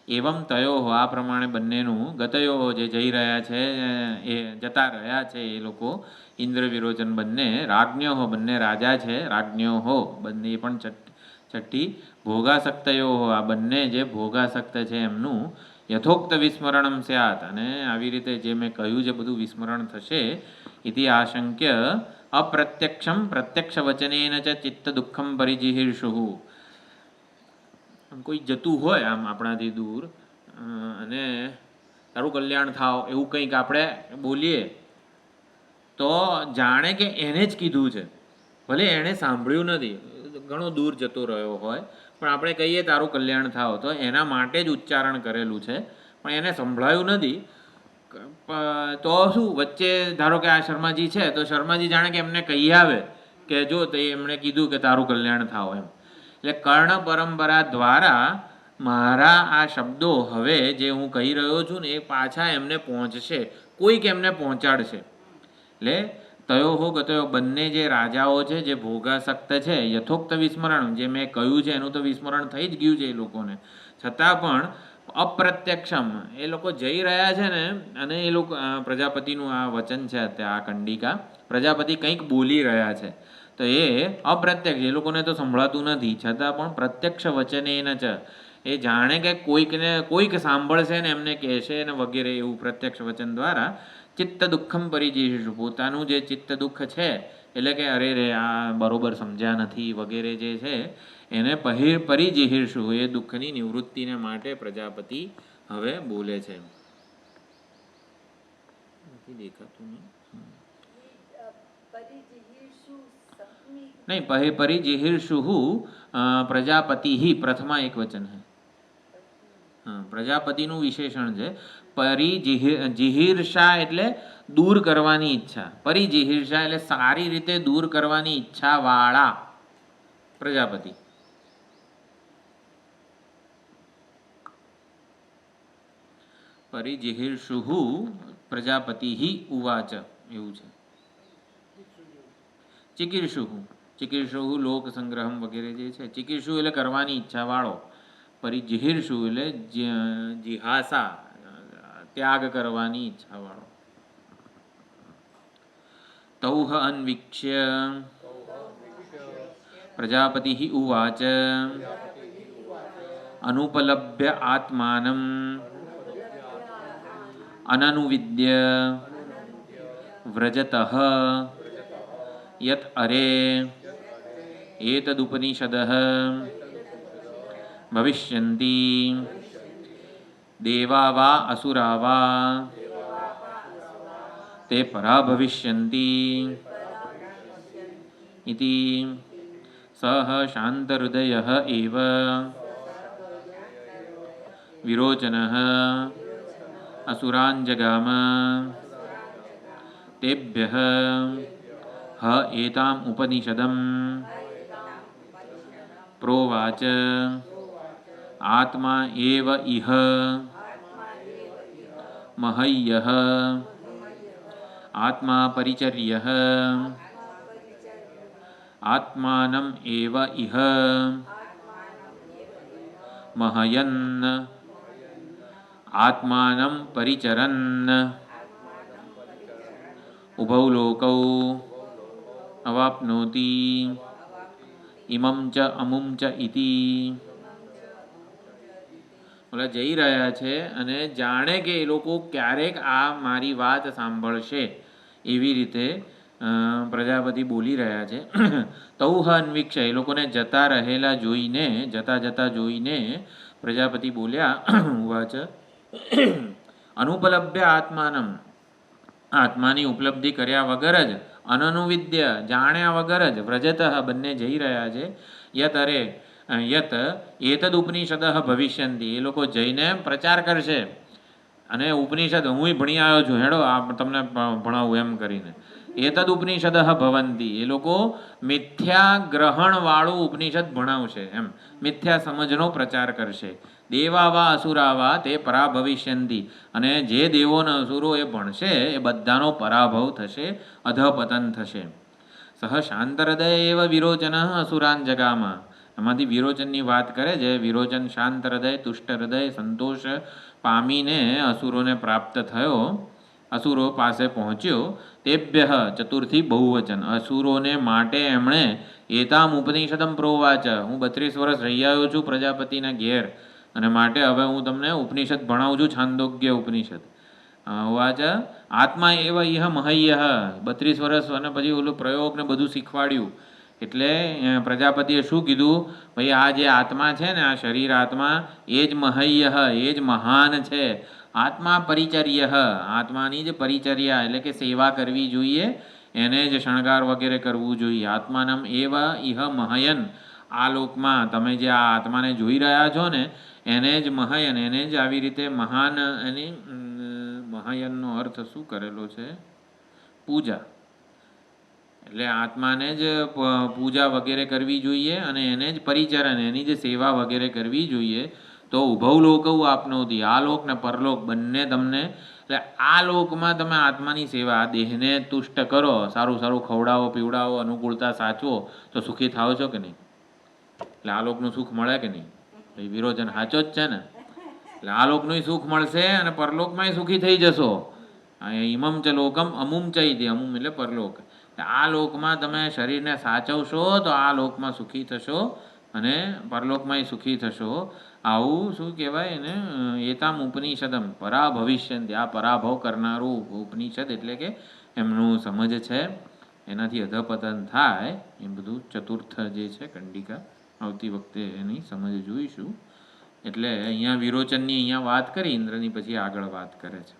એવમ તયો આ પ્રમાણે બંનેનું ગતયો જે જઈ રહ્યા છે, એ જતા રહ્યા છે એ લોકો, ઇન્દ્ર વિરોચન બંને, રાજ્ઞો બંને રાજા છે, રાજ્ઞો બંને પણ છઠ્ઠી, ભોગાસક્તયો આ બંને જે ભોગાસક્ત છે એમનું યથોક્ત વિસ્મરણમ સ્યાત, અને આવી રીતે જે મેં કહ્યું છે બધું વિસ્મરણ થશે. ઇતિ આશંક્ય અપ્રત્યક્ષમ પ્રત્યક્ષ વચનેન ચ ચિત્ત દુઃખમ પરિજિહીર્ષુ. કોઈ જતું હોય આમ આપણાથી દૂર અને તારું કલ્યાણ થાવ એવું કંઈક આપણે બોલીએ તો જાણે કે એને જ કીધું છે, ભલે એણે સાંભળ્યું નથી, ઘણો દૂર જતો રહ્યો હોય, પણ આપણે કહીએ તારું કલ્યાણ થાવ તો એના માટે જ ઉચ્ચારણ કરેલું છે, પણ એને સંભળાયું નથી. તો શું વચ્ચે ધારો કે આ શર્માજી છે તો શર્માજી જાણે કે એમને કહી આવે કે જો તે એમણે કીધું કે તારું કલ્યાણ થાવ એમ. એટલે કર્ણ પરંપરા દ્વારા મારા આ શબ્દો હવે જે હું કહી રહ્યો છું ને એ પાછા એમને પહોંચશે, કોઈક એમને પહોંચાડશે. એટલે તયો હો ગતયો બંને જે રાજાઓ છે જે ભોગાસક્ત છે, યથોક્ત વિસ્મરણ જે મેં કહ્યું છે એનું તો વિસ્મરણ થઈ જ ગયું છે એ લોકોને, છતાં પણ અપ્રત્યક્ષમ એ લોકો જઈ રહ્યા છે ને, અને એ લોકો પ્રજાપતિનું આ વચન છે અત્યારે આ કંડિકા, પ્રજાપતિ કંઈક બોલી રહ્યા છે તો એ અપ્રત્યક્ષ, એ લોકોને તો સંભળાતું નથી, છતાં પણ પ્રત્યક્ષ વચનેન ચ એ જાણે કે કોઈક સાંભળશે ને એમને કહેશે ને વગેરે, એવું પ્રત્યક્ષ વચન દ્વારા ચિત્ત દુઃખમ પરિજિહીર્ષુ, પોતાનું જે ચિત્ત દુઃખ છે એટલે કે અરે રે આ બરોબર સમજ્યા નથી વગેરે જે છે એને પરિજિહીર્ષુ, એ દુઃખની નિવૃત્તિને માટે પ્રજાપતિ હવે બોલે છે. દેખાતું નહીં, પરિજિહીર્ષુ પ્રજાપતિ પ્રથમા એક વચન હે. હા, પ્રજાપતિનું વિશેષણ છે. પરિજિહીર્ષા એટલે દૂર કરવાની ઈચ્છા, પરિજિહીર્ષા એટલે સારી રીતે દૂર કરવાની ઈચ્છા વાળા પ્રજાપતિ. પરિજિહીર્ષુ પ્રજાપતિ ઉવાચ એવું છે. ચિકીર્ષુ લોક સંગ્રહમ વગેરે જે છે, ચિકીર્ષુ એટલે કરવાની ઈચ્છા વાળો, પરિજિહીર્ષુ એટલે જિહાસા ત્યાગ કરવાની ઈચ્છા વાળો. તૌહ અન્વીક્ષ્ય પ્રજાપતિ ઉવાચ અનુપલભ્ય આત્માનમ અનનુવિદ્ય વ્રજતઃ યત અરે એતદુપનિષદઃ ભવિષ્યન્તિ દેવા વા અસુરા વા તે પરા ભવિષ્યન્તિ ઇતિ સહ શાંતહૃદયઃ એવ વિરોચનઃ અસુરાન જગામ તેભ્યઃ હ એતામ ઉપનિષદમ પ્રોવાચ આત્મા એવ ઇહ મહય્યઃ આત્મા પરિચર્યઃ આત્માનમ એવ ઇહ મહયન્ન આત્માનમ પરિચરન ઉભૌ લોકૌ અવાપ્નોતિ ઇમં ચ અમું ચ ઇતિ. ઓલા જઈ રહ્યા છે અને જાણે કે એ લોકો ક્યારેક આ મારી વાત સાંભળશે એવી રીતે પ્રજાપતિ બોલી રહ્યા છે. તૌહ અન્વીક્ષ એ લોકોને જતા રહેલા જોઈને, જતા જોઈને પ્રજાપતિ બોલ્યા ઉવાચ અનુપલભ્ય આત્માનમ આત્માની ઉપલબ્ધિ કર્યા વગર જ, અનનુવિદ્ય જાણ્યા વગર જ, વ્રજતઃ બંને જઈ રહ્યા છે, યત એતદ ઉપનિષદ ભવિષ્યંતિ એ લોકો જઈને પ્રચાર કરશે અને ઉપનિષદ હુંય ભણી આવ્યો છું, હેડો આ તમને ભણાવું એમ કરીને. એતદ ઉપનિષદ ભવંતી, એ લોકો મિથ્યા ગ્રહણવાળું ઉપનિષદ ભણાવશે, એમ મિથ્યા સમજનો પ્રચાર કરશે. દેવા વા અસુરા વા તે પરાભવિષ્યંતી, અને જે દેવો અને અસુરો એ ભણશે એ બધાનો પરાભવ થશે, અધપતન થશે. સહ શાંતહૃદય એવ વિરોચન અસુરાન જગામાં, એમાંથી વિરોચનની વાત કરે છે. વિરોચન શાંત હૃદય, તુષ્ટ હૃદય, સંતોષ પામીને અસુરોને પ્રાપ્ત થયો, અસુરો પાસે પહોંચ્યો. તેભ્ય ચતુર્થી બહુવચન, અસુરોને માટે એમણે એતામ ઉપનિષદમ પ્રોવાચ, હું 32 વર્ષ રહી આવ્યો છું પ્રજાપતિના ઘેર, અને માટે હવે હું તમને ઉપનિષદ ભણાવું છું, છાંદોગ્ય ઉપનિષદ. વાચ આત્મા એવ ઇહ મહ્ય, 32 વર્ષ અને પછી ઓલું પ્રયોગ ને બધું શીખવાડ્યું. એટલે પ્રજાપતિએ શું કીધું, ભાઈ આ જે આત્મા છે ને, આ શરીર આત્મા એ જ મહ્ય, એ જ મહાન છે. આત્મા પરિચર્ય, આત્માની જ પરિચર્યા એટલે કે સેવા કરવી જોઈએ, એને જ શણગાર વગેરે કરવું જોઈએ. આત્માનમ એવ ઇહ મહયન, આ લોકમાં તમે જે આ આત્માને જોઈ રહ્યા છો ને, એને જ મહયન, એને જ આવી રીતે મહાન, એની મહાયનનો અર્થ શું કરેલો છે, પૂજા. એટલે આત્માને જ પૂજા વગેરે કરવી જોઈએ, અને એને જ પરિચરણ, એની જ સેવા વગેરે કરવી જોઈએ. તો ઉભવ લોકવ આપનોતી, આ લોક ને પરલોક બંને તમને, એટલે આ લોકમાં તમે આત્માની સેવા, દેહને તુષ્ટ કરો, સારું સારું ખવડાવો પીવડાવો, અનુકૂળતા સાચવો, તો સુખી થાવ છો કે નહીં? એટલે આ લોકનું સુખ મળે કે નહીં? એ વિરોચન સાચો જ છે ને. એટલે આ લોકનું સુખ મળશે અને પરલોકમાંય સુખી થઈ જશો. ઇમમ ચ લોકમ અમુમ ચ ઇતિ, અમુમ એટલે પરલોક. આ લોકમાં તમે શરીરને સાચવશો તો આ લોકમાં સુખી થશો, અને પરલોકમાંય સુખી થશો. આવું શું કહેવાય એને, એતામ ઉપનિષદમ પરાભવિષ્યંતિ, આ પરાભવ કરનારું ઉપનિષદ એટલે કે એમનું સમજ છે, એનાથી અધપતન થાય એ બધું ચતુર્થ જે છે કંડિકા, આવતી વખતે એની સમજ જોઈશું. એટલે અહીંયા વિરોચનની અહીંયા વાત કરી ઇન્દ્રની, પછી આગળ વાત કરે છે.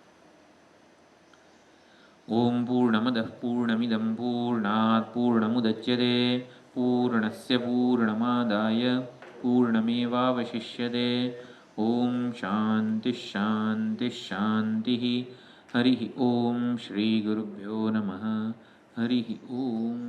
ઓમ પૂર્ણમદ પૂર્ણમિદમ પૂર્ણાત પૂર્ણમુદચ્યતે પૂર્ણસ્ય પૂર્ણમાદાય પૂર્ણમેવાવશિષ્યતે. ઓમ શાંતિ શાંતિ શાંતિ. હરિ ઓમ શ્રી ગુરુભ્યો નમઃ. હરિ ઓમ.